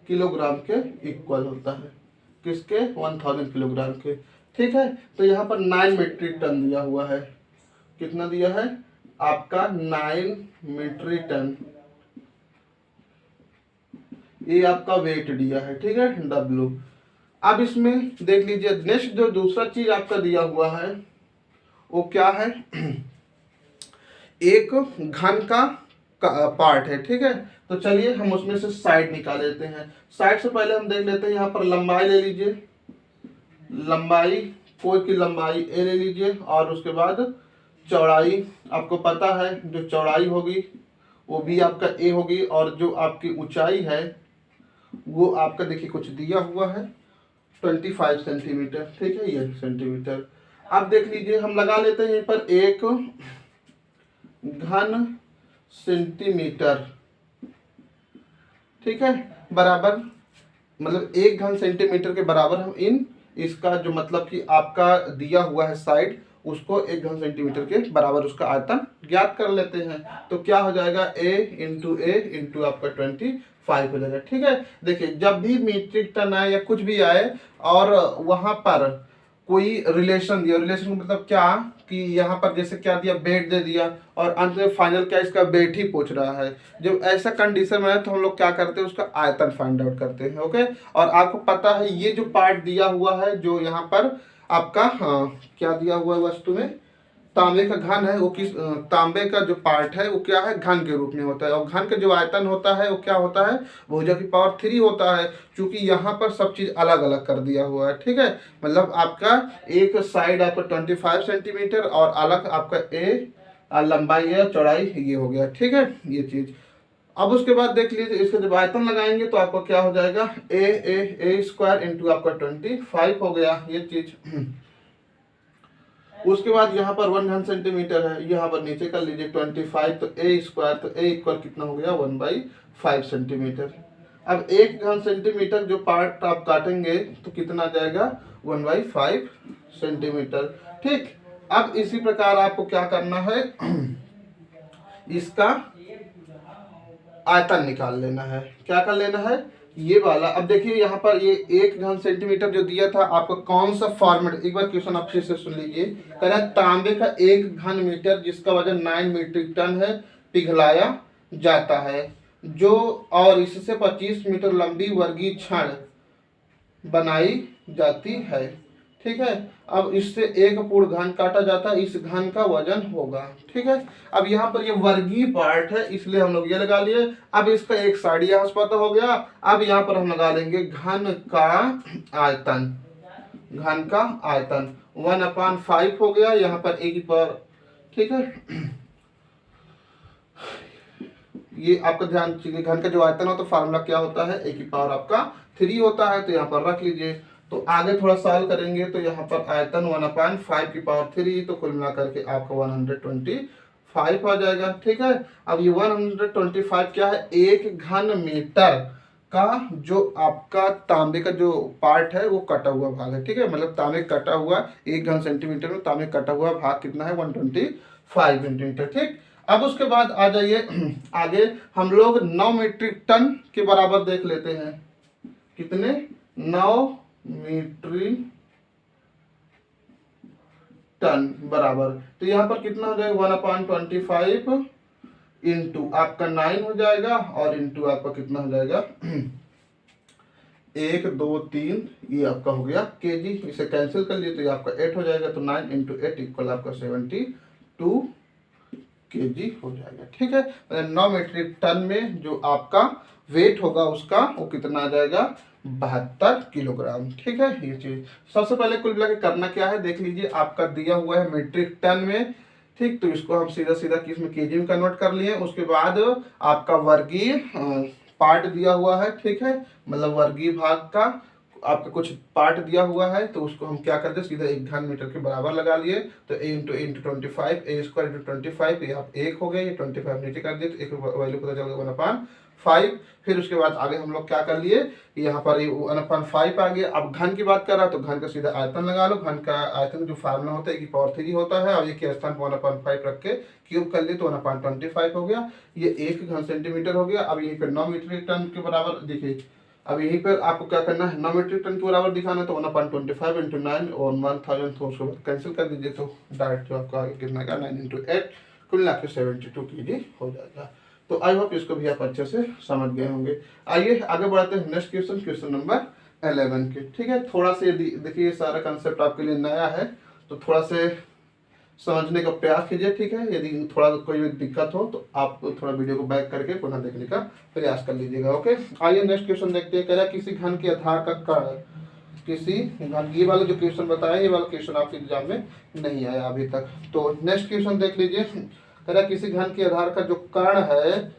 किलोग्राम के इक्वल होता है, किसके 1000 किलोग्राम के, ठीक है। तो यहाँ पर 9 मीट्रिक टन दिया हुआ है, कितना दिया है आपका 9 मीट्रिक टन, ये आपका वेट दिया है, ठीक है, W। अब इसमें देख लीजिए नेक्स्ट जो दूसरा चीज आपका दिया हुआ है वो क्या है, एक घन का पार्ट है, ठीक है। तो चलिए हम उसमें से साइड निकाल लेते हैं। साइड से पहले हम देख लेते हैं, यहाँ पर लंबाई ले लीजिए, लंबाई कोई की लंबाई ए ले लीजिए, और उसके बाद चौड़ाई आपको पता है जो चौड़ाई होगी वो भी आपका ए होगी, और जो आपकी ऊंचाई है वो आपका देखिए कुछ दिया हुआ है 25 सेंटीमीटर, ठीक है, ये सेंटीमीटर। अब देख लीजिए हम लगा लेते हैं यहाँ पर एक घन सेंटीमीटर, ठीक है, बराबर मतलब 1 घन सेंटीमीटर के बराबर हम इसका जो मतलब कि आपका दिया हुआ है साइड, उसको 1 घन सेंटीमीटर के बराबर उसका आयतन ज्ञात कर लेते हैं। तो क्या हो जाएगा a इंटू आपका 25 हो जाएगा, ठीक है। देखिए जब भी मीट्रिक टन आए या कुछ भी आए और वहां पर कोई रिलेशन दिया, रिलेशन का मतलब क्या कि यहाँ पर जैसे क्या दिया, वेट दे दिया, और अंत में फाइनल क्या इसका वेट ही पूछ रहा है। जब ऐसा कंडीशन में है तो हम लोग क्या करते हैं, उसका आयतन फाइंड आउट करते हैं, ओके। और आपको पता है ये जो पार्ट दिया हुआ है जो यहाँ पर आपका क्या दिया हुआ है वस्तु में, तांबे का घन है वो किस तांबे का जो पार्ट है वो क्या है, घन के रूप में होता है, और घन का जो आयतन होता है वो क्या होता है, भुजा की पावर 3 होता है। क्योंकि यहाँ पर सब चीज़ अलग अलग कर दिया हुआ है, ठीक है। मतलब आपका एक साइड आपका 25 सेंटीमीटर और अलग आपका लंबाई या चौड़ाई ये हो गया, ठीक है ये चीज़। अब उसके बाद देख लीजिए इसका जब आयतन लगाएंगे तो आपका क्या हो जाएगा, ए स्क्वायर इंटू आपका 25 हो गया ये चीज़। उसके बाद यहाँ पर 1 घन सेंटीमीटर है, यहाँ पर नीचे कर लीजिए 25, तो ए स्क्वायर, तो ए इक्वल कितना हो गया 1/5 सेंटीमीटर। अब 1 घन सेंटीमीटर जो पार्ट आप काटेंगे तो कितना आ जाएगा 1/5 सेंटीमीटर, ठीक। अब इसी प्रकार आपको क्या करना है, इसका आयतन निकाल लेना है। क्या कर लेना है, ये वाला। अब देखिए यहाँ पर ये 1 घन सेंटीमीटर जो दिया था आपको कौन सा फॉर्मेट, एक बार क्वेश्चन आप फिर से सुन लीजिए। कह रहा है तांबे का 1 घन मीटर जिसका वजन 9 मीट्रिक टन है पिघलाया जाता है, जो और इससे 25 मीटर लंबी वर्गीय छड़ बनाई जाती है, ठीक है। अब इससे एक पूर्ण घन काटा जाता है, इस घन का वजन होगा, ठीक है। अब यहाँ पर ये वर्गीय पार्ट है इसलिए हम लोग ये लगा लिए। अब इसका एक साइड यहाँ से पता हो गया। अब यहाँ पर हम लगा लेंगे घन का आयतन, घन का आयतन 1/5 हो गया यहाँ पर एक पर, ठीक है। ये आपका ध्यान चाहिए, घन का जो आयतन हो तो फार्मूला क्या होता है, ए की पावर आपका 3 होता है, तो यहाँ पर रख लीजिए। तो आगे थोड़ा सॉल्व करेंगे तो यहाँ पर आयतन 1/5 की पावर 3, तो कुल मिलाकर के आपका 125 आ जाएगा, ठीक है। अब ये 125 क्या है, 1 घन मीटर का जो आपका तांबे का जो पार्ट है वो कटा हुआ भाग है, ठीक है। मतलब तांबे कटा हुआ 1 घन सेंटीमीटर में तांबे कटा हुआ भाग कितना है 125 सेंटीमीटर, ठीक। अब उसके बाद आ जाइए आगे, हम लोग 9 मीट्रिक टन के बराबर देख लेते हैं। कितने, 9 मीट्रिक टन बराबर, तो यहाँ पर कितना हो जाएगा 1/25 इंटू आपका 9 हो जाएगा और इंटू आपका कितना हो जाएगा 1 2 3, ये आपका हो गया केजी। इसे कैंसिल कर लिए तो ये आपका 8 हो जाएगा, तो 9 इंटू 8 इक्वल आपका 72 केजी हो जाएगा, ठीक है। 9 मीट्रिक टन में जो आपका वेट होगा उसका वो कितना आ जाएगा 72 किलोग्राम, ठीक है। ये चीज सबसे पहले कुल मिला के करना क्या है देख लीजिए, आपका दिया हुआ है मीट्रिक टन में, ठीक। तो इसको हम सीधा सीधा किस में, केजी में कन्वर्ट कर लिए। उसके बाद आपका वर्गीय पार्ट दिया हुआ है, ठीक है, मतलब वर्गीय भाग का आपका कुछ पार्ट दिया हुआ है, तो उसको हम क्या करते हैं सीधा 1 घन मीटर के बराबर लगा लिए। तो a into 25, A square into 25, ये आप 1 हो गए, ये 25 नीचे कर दिए तो एक वैल्यू पता चल गया 1/5। फिर उसके बाद आगे हम लोग क्या कर लिए, यहाँ पर 1/5 आ गया। अब घन की बात कर रहा है तो घन का सीधा आयतन लगा लो। घन का आयतन जो फार्मूला होता है की पावर 3 होता है, और ये के स्थान पर 1/5 रख के क्यूब कर लिए तो 1/25 हो गया। ये 1 घन सेंटीमीटर हो गया। अब यहीं पर 9 मीट्रिक टन के बराबर देखिए, अब यहीं पर आपको क्या करना है 9 मीट्रिक टन के बराबर दिखाना है, तो 1/25 इंटू 9 और 1000, तो उसको कैंसिल कर दीजिए तो डायरेक्ट जो आपका आगे कितना का 9 इंटू 8 कुल मिला के 72 केजी हो जाएगा। तो आई होप इसको भी आप अच्छे से समझ गए होंगे। आइए आगे बढ़ाते हैं नेक्स्ट क्वेश्चन, क्वेश्चन नंबर 11 के, ठीक है। थोड़ा से देखिए सारा कंसेप्ट आपके लिए नया है तो थोड़ा से समझने का प्रयास कीजिए, ठीक है। यदि थोड़ा कोई भी दिक्कत हो तो आप थोड़ा वीडियो को बैक करके पुनः देखने का प्रयास कर लीजिएगा, ओके। आइए नेक्स्ट क्वेश्चन देखते हैं। कह रहा है किसी घन के आधार का कर्ण, किसी घन, ये वाला जो क्वेश्चन बताया ये वाला क्वेश्चन आपके एग्जाम में नहीं आया अभी तक। तो नेक्स्ट क्वेश्चन देख लीजिए। कह रहा है किसी घन के आधार का जो कर्ण है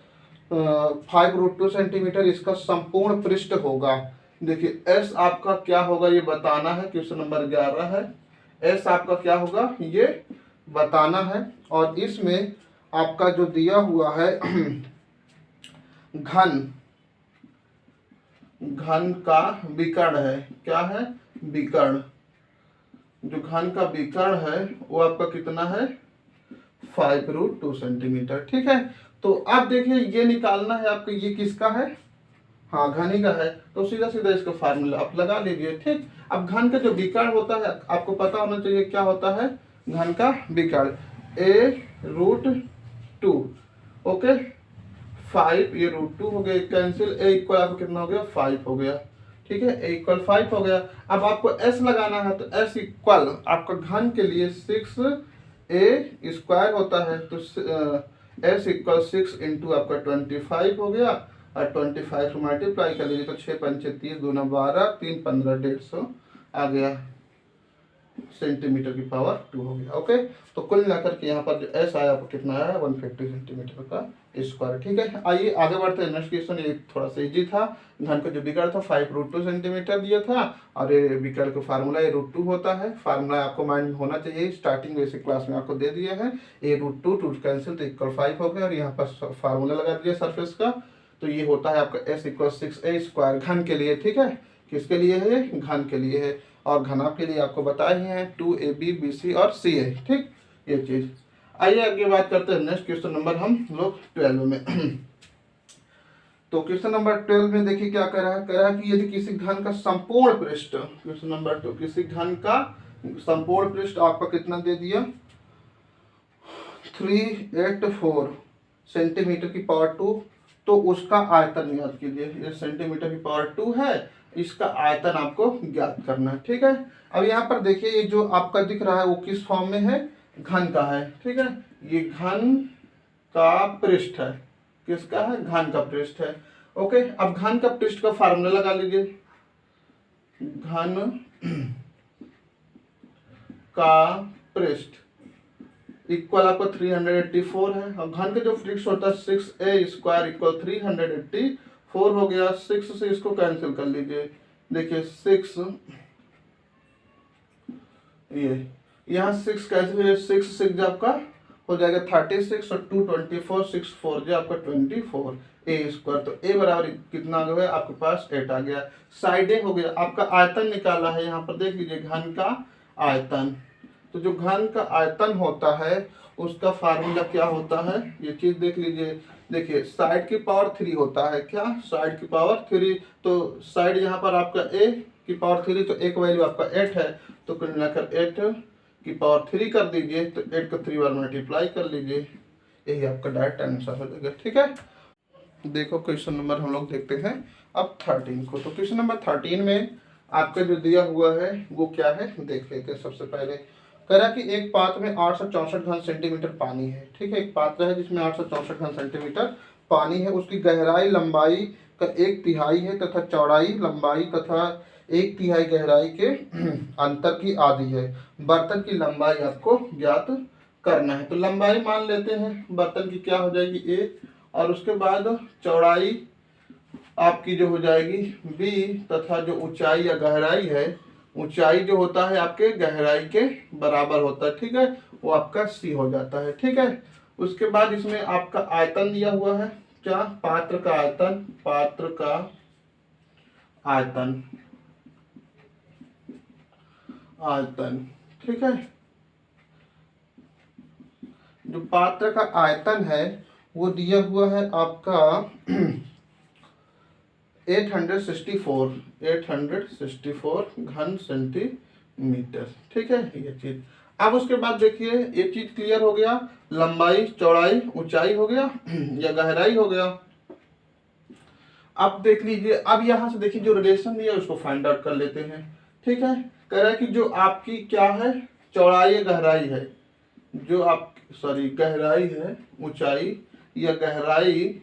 5√2 सेंटीमीटर, इसका संपूर्ण पृष्ठ होगा। देखिए एस आपका क्या होगा ये बताना है, क्वेश्चन नंबर 11 है। एस आपका क्या होगा ये बताना है, और इसमें आपका जो दिया हुआ है घन का विकर्ण है, क्या है विकर्ण, जो घन का विकर्ण है वो आपका कितना है 5√2 सेंटीमीटर, ठीक है। तो अब देखिए ये निकालना है आपको, ये किसका है, हाँ घन ही का है, तो सीधा सीधा इसका फार्मूला आप लगा लीजिए, ठीक। अब घन का जो विकर्ण होता है आपको पता होना चाहिए क्या होता है घन का विकर्ण, a√2, ओके 5, ये √2 हो गया कैंसिल, a इक्वल आपको कितना हो गया 5 हो गया, ठीक है, a इक्वल 5 हो गया। अब आपको s लगाना है तो s इक्वल आपका घन के लिए 6 ए स्क्वायर होता है तो एस इक्वल 6 इंटू आपका 25 हो गया, और 25 को मल्टीप्लाई कर लीजिए तो 6 पंचे 30, 2 12, 3 15, 150 आ गया सेंटीमीटर की पावर 2 हो गया। ओके, तो कुल मिलाकर के यहाँ पर जो एस आया आपको कितना आया 150 सेंटीमीटर का स्क्वायर। ठीक है, आइए आगे बढ़ते हैं। नेक्स्ट क्वेश्चन ये थोड़ा सा इजी था। घन का जो विकर्ण था 5√2 सेंटीमीटर दिया था, और ये विकर्ण का फार्मूला ये √2 होता है। फार्मूला आपको माइंड में होना चाहिए, स्टार्टिंग बेसिक क्लास में आपको दे दिया है। ये √2 2 कैंसिल तो इक्वल 5 हो गया, और यहाँ पर फार्मूला लगा दिया सरफेस का, तो ये होता है आपका एस इक्वल 6a स्क्वायर घन के लिए। ठीक है, किसके लिए है, घन के लिए है, और घनाभ के लिए आपको बताए हैं 2AB BC और CA। ठीक, ये चीज। आइए आगे बात करते हैं नेक्स्ट क्वेश्चन नंबर हम लोग 12 में। तो क्वेश्चन नंबर 12 में देखिए क्या कह रहा है कि यदि किसी घन का संपूर्ण पृष्ठ, क्वेश्चन नंबर 2, किसी घन का संपूर्ण पृष्ठ आपका कितना दे दिया 384 सेंटीमीटर की पावर 2, तो उसका आयतन ज्ञात कीजिए। ये सेंटीमीटर की पावर 2 है, इसका आयतन आपको ज्ञात करना है। ठीक है, अब यहाँ पर देखिए ये जो आपका दिख रहा है वो किस फॉर्म में है, घन का है। ठीक है, ये घन का पृष्ठ है, किसका है, घन का पृष्ठ है। ओके, अब घन का पृष्ठ का फार्मूला लगा लीजिए। घन का पृष्ठ इक्वल आपका 384 है, और घन का जो पृष्ठ होता है 6a स्क्वायर इक्वल 384 हो गया। 6 से इसको कैंसिल कर लीजिए, देखिए 6 ये यहाँ 6 कैंसिल, 6 6 आपका हो जाएगा 36, और 224 6 4 जो आपका 24 a स्क्वायर, तो a बराबर कितना आ गया आपके पास 8 आ गया। साइड ए हो गया, आपका आयतन निकाला है, यहाँ पर देख लीजिए घन का आयतन। तो जो घन का आयतन होता है उसका फार्मूला क्या होता है, ये चीज देख लीजिए। देखिए साइड की पावर 3 होता है, क्या साइड की पावर 3, तो साइड यहाँ पर आपका a की पावर 3, तो एक वैल्यू आपका 8 है, तो कुल मिलाकर 8 की पावर 3 कर दीजिए, तो 8 को 3 बार मल्टीप्लाई कर लीजिए, यही आपका डायरेक्ट आंसर हो जाएगा। ठीक है, देखो क्वेश्चन नंबर हम लोग देखते हैं अब 13 को। तो क्वेश्चन नंबर 13 में आपका जो दिया हुआ है वो क्या है देख लेते हैं। सबसे पहले कह रहा कि एक पात्र में 864 घन सेंटीमीटर पानी है। ठीक है, एक पात्र है जिसमें 864 घन सेंटीमीटर पानी है, उसकी गहराई लंबाई का 1/3 है तथा चौड़ाई लंबाई तथा 1/3 गहराई के अंतर की आधी है। बर्तन की लंबाई आपको ज्ञात करना है। तो लंबाई मान लेते हैं बर्तन की क्या हो जाएगी a, और उसके बाद चौड़ाई आपकी जो हो जाएगी b, तथा जो ऊंचाई या गहराई है, ऊंचाई जो होता है आपके गहराई के बराबर होता है। ठीक है, वो आपका c हो जाता है। ठीक है, उसके बाद इसमें आपका आयतन दिया हुआ है, क्या पात्र का आयतन, पात्र का आयतन, आयतन। ठीक है, जो पात्र का आयतन है वो दिया हुआ है आपका 864 घन सेंटीमीटर। ठीक है, ये चीज। अब उसके बाद देखिए ये चीज क्लियर हो गया, लंबाई चौड़ाई ऊंचाई हो गया या गहराई हो गया। अब देख लीजिए, अब यहां से देखिए जो रिलेशन दिया उसको फाइंड आउट कर लेते हैं। ठीक है, कह रहा है कि जो आपकी क्या है चौड़ाई या गहराई है, जो आप गहराई है, ऊंचाई या गहराई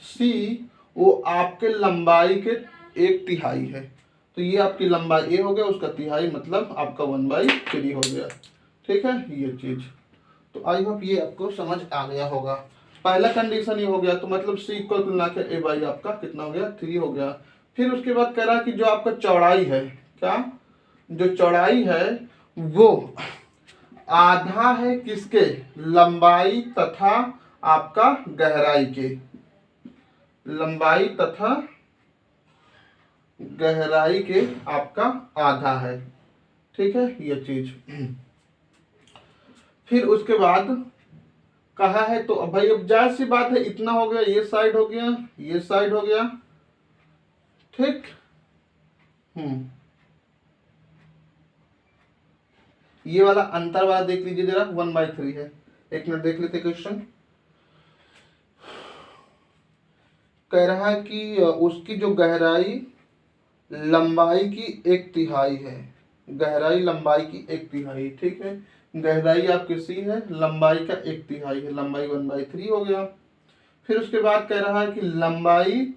c, वो आपके लंबाई के 1/3 है। तो ये आपकी लंबाई a हो गया, उसका तिहाई मतलब आपका 1/3 हो गया। ठीक है, ये चीज। तो आई होप ये आपको समझ आ गया होगा। पहला कंडीशन ये हो गया, तो मतलब c इक्वल टू ना के a/, आपका कितना हो गया 3 हो गया। फिर उसके बाद कह रहा है कि जो आपका चौड़ाई है, क्या जो चौड़ाई है वो आधा है किसके, लंबाई तथा आपका गहराई के, लंबाई तथा गहराई के आपका आधा है। ठीक है, ये चीज। फिर उसके बाद कहा है, तो अब भाई अब जाहिर सी बात है इतना हो गया, ये साइड हो गया, ये साइड हो गया। ठीक, ये वाला अंतर वाला देख लीजिए जरा, 1/3 है। एक मिनट देख लेते क्वेश्चन। कह रहा है कि उसकी जो गहराई लंबाई की 1/3 है, गहराई लंबाई की 1/3। ठीक है, गहराई आपकी सी है, लंबाई का 1/3 है, लंबाई 1/3 हो गया। फिर उसके बाद कह रहा है कि लंबाई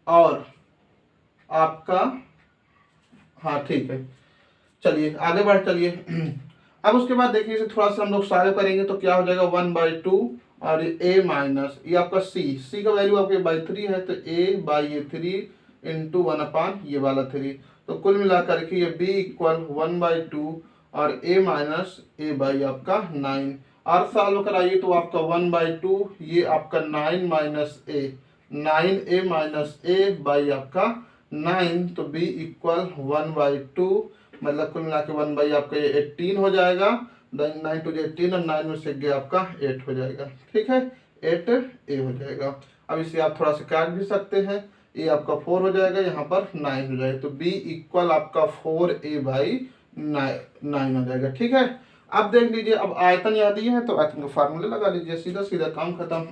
और आपका, हाँ ठीक है, चलिए आगे बढ़ चलिए। अब उसके बाद देखिए इसे थोड़ा सा हम लोग सॉल्व करेंगे तो क्या हो जाएगा 1/2 और ए माइनस ये आपका सी का वैल्यू आपके बाई 3 है तो a/3 इंटू 1/, ये वाला 3, तो कुल मिलाकर के ये b इक्वल 1/2 और a माइनस ए बाई आपका 9, और सॉल्व कराइए तो आपका 1/2 ये आपका 9 minus A, 9a minus A by आपका 9, तो b इक्वल 1/2, मतलब कुल मिला के 1 आपका ये 18 हो जाएगा। 9 टू 18 और 9 में से गया आपका 8 हो जाएगा, ठीक है, 8a हो जाएगा। अब इसे आप थोड़ा सा काट भी सकते हैं, ये आपका 4 हो जाएगा, यहाँ पर 9 हो जाएगा, तो b इक्वल आपका 4a/9 हो जाएगा, ठीक है। अब देख लीजिए, अब आयतन याद ही है तो आयतन का फार्मूला लगा लीजिए, सीधा सीधा काम खत्म।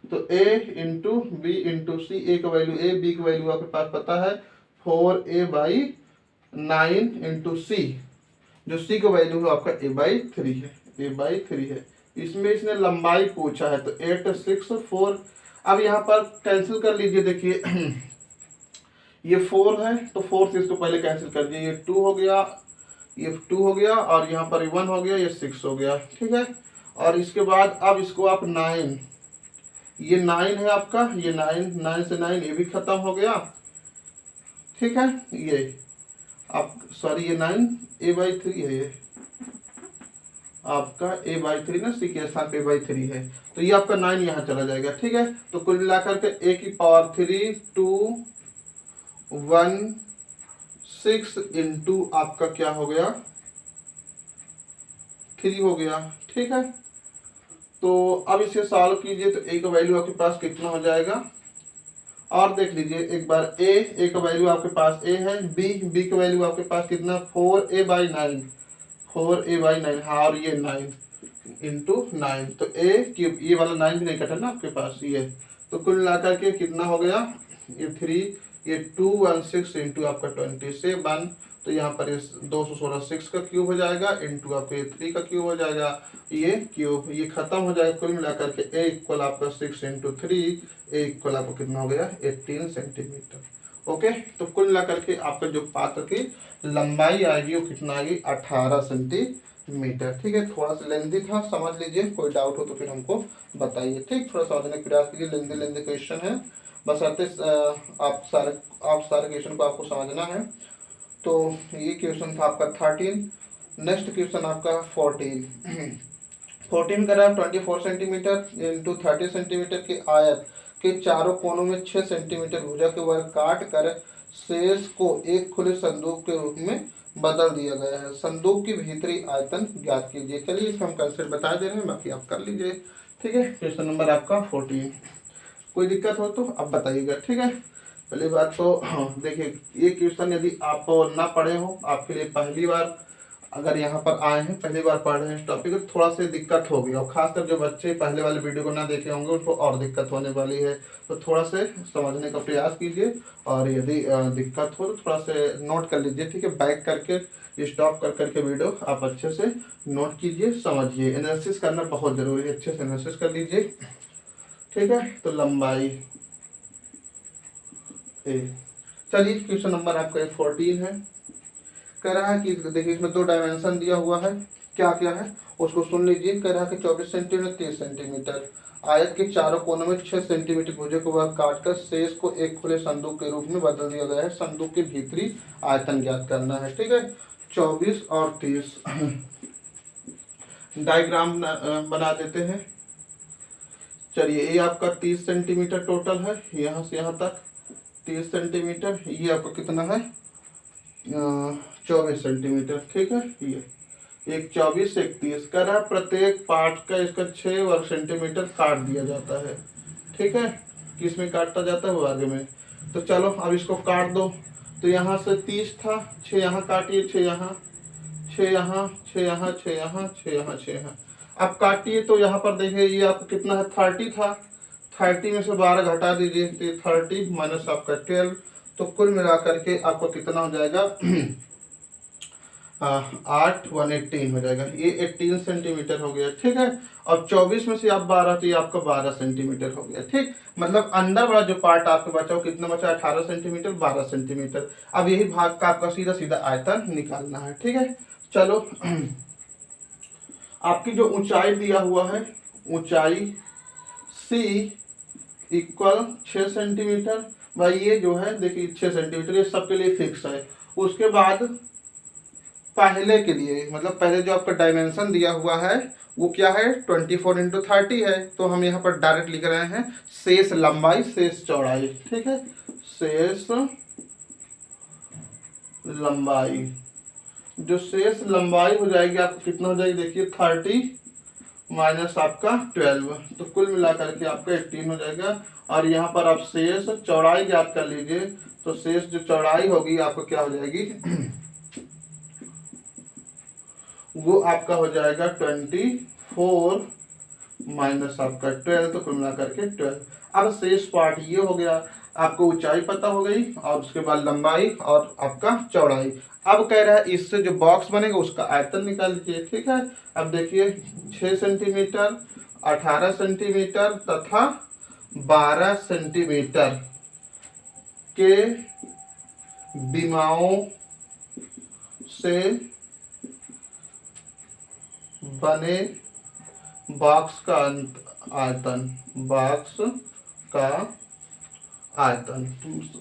तो a इंटू बी इंटू सी, ए का वैल्यू a, b का वैल्यू आपके पास पता है 4a/9 इंटू सी, जो सी का वैल्यू है आपका a/3 है, a/3 है। इसमें इसने लंबाई पूछा है तो 8 6 4, अब यहाँ पर कैंसिल कर लीजिए, देखिए ये 4 है तो 4 से इसको पहले कैंसिल कर दिए, ये 2 हो गया, ये 2 हो गया, और यहाँ पर 1 हो गया, ये 6 हो गया, ठीक है। और इसके बाद अब इसको आप 9, ये 9 है आपका, ये 9 से 9 ये भी खत्म हो गया, ठीक है। ये आप सॉरी ये 9 a/3 है, ये आपका a/3 ना, सी के स्थान पे a/3 है, तो ये आपका 9 यहाँ चला जाएगा, ठीक है। तो कुल मिलाकर के a की पावर 3 2 1 6 इंटू आपका क्या हो गया 3 हो गया, ठीक है। तो अब इसे सॉल्व कीजिए तो a का वैल्यू आपके पास कितना हो जाएगा, और देख लीजिए एक बार a का वैल्यू आपके पास a है, b का वैल्यू आपके पास कितना 4a/9, 4a/9, हाँ, और ये 9 इंटू 9, तो a क्यूब, ये वाला 9 भी नहीं कटा ना आपके पास, ये तो कुल मिलाकर के कितना हो गया, ये 3, ये 216 इंटू आपका 27, तो यहाँ पर ये 216 6 का क्यूब हो जाएगा, इंटू आपका ये 3 का क्यूब हो जाएगा, ये क्यूब, ये खत्म हो जाएगा, कुल मिलाकर के a इक्वल आपका 6 इंटू 3, a इक्वल आपको कितना हो गया 18 सेंटीमीटर, ओके। तो कुल मिलाकर के आपका जो पात्र की लंबाई आएगी वो कितना आएगी 18 सेंटीमीटर, ठीक है। थोड़ा सा लेंथी था, समझ लीजिए, कोई डाउट हो तो फिर हमको बताइए, ठीक। थोड़ा समझने का प्रयास कीजिए, लेंथी क्वेश्चन है, बस आते आप सारे क्वेश्चन को आपको समझना है। तो ये क्वेश्चन था आपका 13। नेक्स्ट क्वेश्चन आपका 14। 14 करा 24 सेंटीमीटर इंटू 30 सेंटीमीटर के आयत के चारों कोनों में 6 सेंटीमीटर भुजा के वर्ग काट कर शेष को एक खुले संदूक के रूप में बदल दिया गया है, संदूक की भीतरी आयतन ज्ञात कीजिए। चलिए इसका हम कंसेप्ट बता दे रहे हैं, बाकी आप कर लीजिए, ठीक है। क्वेश्चन नंबर आपका 14, कोई दिक्कत हो तो आप बताइएगा, ठीक है। पहली बात तो देखिए, ये क्वेश्चन यदि आप ना पढ़े हो, आपके लिए पहली बार अगर यहाँ पर आए हैं, पहली बार पढ़ रहे हैं इस टॉपिक, तो थोड़ा सा दिक्कत होगी, और खासकर जो बच्चे पहले वाले वीडियो को ना देखे होंगे उनको और दिक्कत होने वाली है, तो थोड़ा से समझने का प्रयास कीजिए, और यदि दिक्कत हो तो थोड़ा से नोट कर लीजिए, ठीक है। बैक करके स्टॉप कर करके वीडियो आप अच्छे से नोट कीजिए, समझिए, एनालिसिस करना बहुत ज़रूरी है, अच्छे से एनालिसिस कर लीजिए, ठीक है। तो लंबाई ए, चलिए क्वेश्चन नंबर आपका 14 है, कह रहा है कि देखिए इसमें 2 डायमेंशन दिया हुआ है, क्या क्या है उसको सुन लीजिए। कह रहा है कि 24 सेंटीमीटर 30 सेंटीमीटर आयत के चारों कोनों में 6 सेंटीमीटर भुजा को वह काटकर शेष को एक खुले संदूक के रूप में बदल दिया गया है, संदूक के भीतरी आयतन ज्ञात करना है, ठीक है। 24 और 30 डायग्राम बना देते हैं। चलिए, ये आपका 30 सेंटीमीटर टोटल है, यहाँ से यहाँ तक 30 सेंटीमीटर, ये आपका कितना है 24 सेंटीमीटर, ठीक है। ये एक 24 एक 30 कर रहा है, प्रत्येक पार्ट का इसका 6 वर्ग सेंटीमीटर काट दिया जाता है, ठीक है। किस में काटता जाता है, वर्ग में। तो चलो अब इसको काट दो, तो यहाँ से 30 था, 6 यहाँ काटिए, 6 यहाँ, 6 यहाँ, 6 यहाँ, 6 यहाँ, 6 यहाँ, 6 यहाँ, अब काटिए तो यहाँ पर देखिए ये आपको कितना है 30 था, 30 में से 12 घटा दीजिए, तो 30 माइनस आपका 12, तो कुल मिलाकर के आपको कितना हो जाएगा 8 1 18 हो जाएगा, ये 18 सेंटीमीटर हो गया, ठीक है। और 24 में से आप 12, तो ये आपका 12 सेंटीमीटर हो गया, ठीक। मतलब अंदर वाला जो पार्ट आपका बचा वो कितना बचा, 18 सेंटीमीटर, 12 सेंटीमीटर। अब यही भाग का आपका सीधा सीधा आयतन निकालना है, ठीक है। चलो आपकी जो ऊंचाई दिया हुआ है, ऊंचाई सी इक्वल 6 सेंटीमीटर, भाई ये जो है देखिए 6 सेंटीमीटर, ये सबके लिए फिक्स है। उसके बाद पहले के लिए, मतलब पहले जो आपका डायमेंशन दिया हुआ है वो क्या है, 24 × 30 है। तो हम यहाँ पर डायरेक्ट लिख रहे हैं शेष लंबाई शेष चौड़ाई, ठीक है। शेष लंबाई, जो शेष लंबाई हो जाएगी आपको कितना हो जाएगी, देखिए 30 माइनस आपका 12, तो कुल मिलाकर के आपका 18 हो जाएगा। और यहाँ पर आप शेष चौड़ाई ज्ञात कर लीजिए, तो शेष जो चौड़ाई होगी आपको क्या हो जाएगी वो आपका हो जाएगा 24 माइनस आपका 12, तो कुल मिलाकर के 12। अब शेष पार्ट ये हो गया, आपको ऊंचाई पता हो गई और उसके बाद लंबाई और आपका चौड़ाई। अब कह रहा है इससे जो बॉक्स बनेगा उसका आयतन निकाल लीजिए, ठीक है। अब देखिए 6 सेंटीमीटर, 18 सेंटीमीटर तथा 12 सेंटीमीटर के विमाओं से बने बॉक्स का आयतन, बॉक्स का आयतन,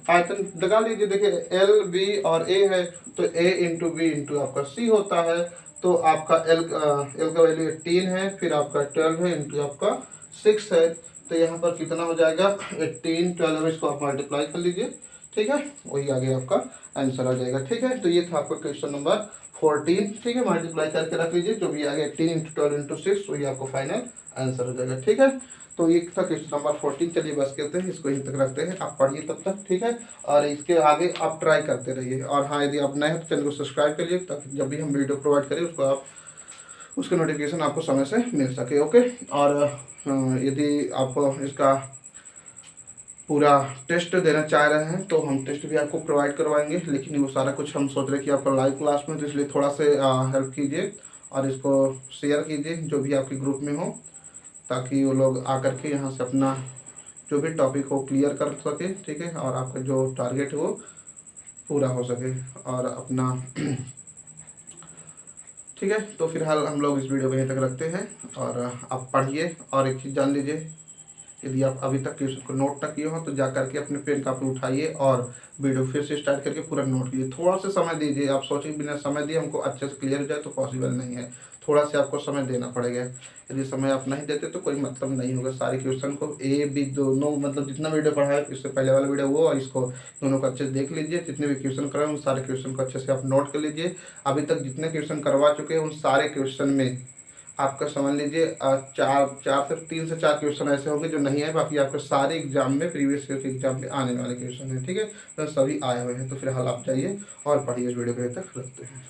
आयतन लगा लीजिए। देखिए एल बी और ए है, तो ए इंटू बी इंटू आपका सी होता है। तो आपका एल का वैल्यू 18 है, फिर आपका 12 है इंटू आपका 6 है, तो यहाँ पर कितना हो जाएगा 18 12, इसको आप मल्टीप्लाई कर लीजिए, ठीक है। वही आगे आपका आंसर आ जाएगा, ठीक है। तो ये था आपका क्वेश्चन नंबर 14, ठीक है। मल्टीप्लाई करके रख लीजिए, जो भी आगे 18 × 12 × 6 वही आपको फाइनल आंसर हो जाएगा, ठीक है। तो ये था क्वेश्चन नंबर 14। चलिए बस करते हैं, इसको यहीं तक रखते हैं, आप पढ़िए तब तक, ठीक है। और इसके आगे आप ट्राई करते रहिए। और हाँ, यदि आप नए हैं तो चैनल को सब्सक्राइब करिए, ताकि जब भी हम वीडियो प्रोवाइड करें उसको आप उसका नोटिफिकेशन आपको समय से मिल सके, ओके। और यदि आप इसका पूरा टेस्ट देना चाह रहे हैं तो हम टेस्ट भी आपको प्रोवाइड करवाएंगे, लेकिन वो सारा कुछ हम सोच रहे हैं कि आपका लाइव क्लास में, तो इसलिए थोड़ा से हेल्प कीजिए और इसको शेयर कीजिए जो भी आपके ग्रुप में हो, ताकि वो लोग आकर के यहाँ से अपना जो भी टॉपिक हो क्लियर कर सके, ठीक है। और आपका जो टारगेट है वो पूरा हो सके और अपना ठीक है। तो फिलहाल हम लोग इस वीडियो को यहीं तक रखते हैं और आप पढ़िए। और एक चीज़ जान लीजिए, यदि आप अभी तक क्वेश्चन को नोट ना किए हो तो जा करके अपने पेन कापी उठाइए और वीडियो फिर से स्टार्ट करके पूरा नोट कीजिए। थोड़ा सा समय दीजिए, आप सोचिए बिना समय दिए हमको अच्छे से क्लियर हो जाए तो पॉसिबल नहीं है, थोड़ा सा आपको समय देना पड़ेगा। यदि समय आप नहीं देते तो कोई मतलब नहीं होगा। सारे क्वेश्चन को ए बी दोनों, मतलब जितना वीडियो पढ़ा है इससे पहले वाला वीडियो वो और इसको दोनों को अच्छे से देख लीजिए। जितने भी क्वेश्चन कराए उन सारे क्वेश्चन को अच्छे से आप नोट कर लीजिए। अभी तक जितने क्वेश्चन करवा चुके हैं उन सारे क्वेश्चन में आपका समझ लीजिए 3 से 4 क्वेश्चन ऐसे होंगे जो नहीं आए, बाकी आपके सारे एग्जाम में प्रीवियस ईयर के एग्जाम में आने वाले क्वेश्चन हैं, ठीक है। तो सभी आए हुए हैं। तो फिलहाल आप जाइए और पढ़िए, इस वीडियो को तक रखते हैं।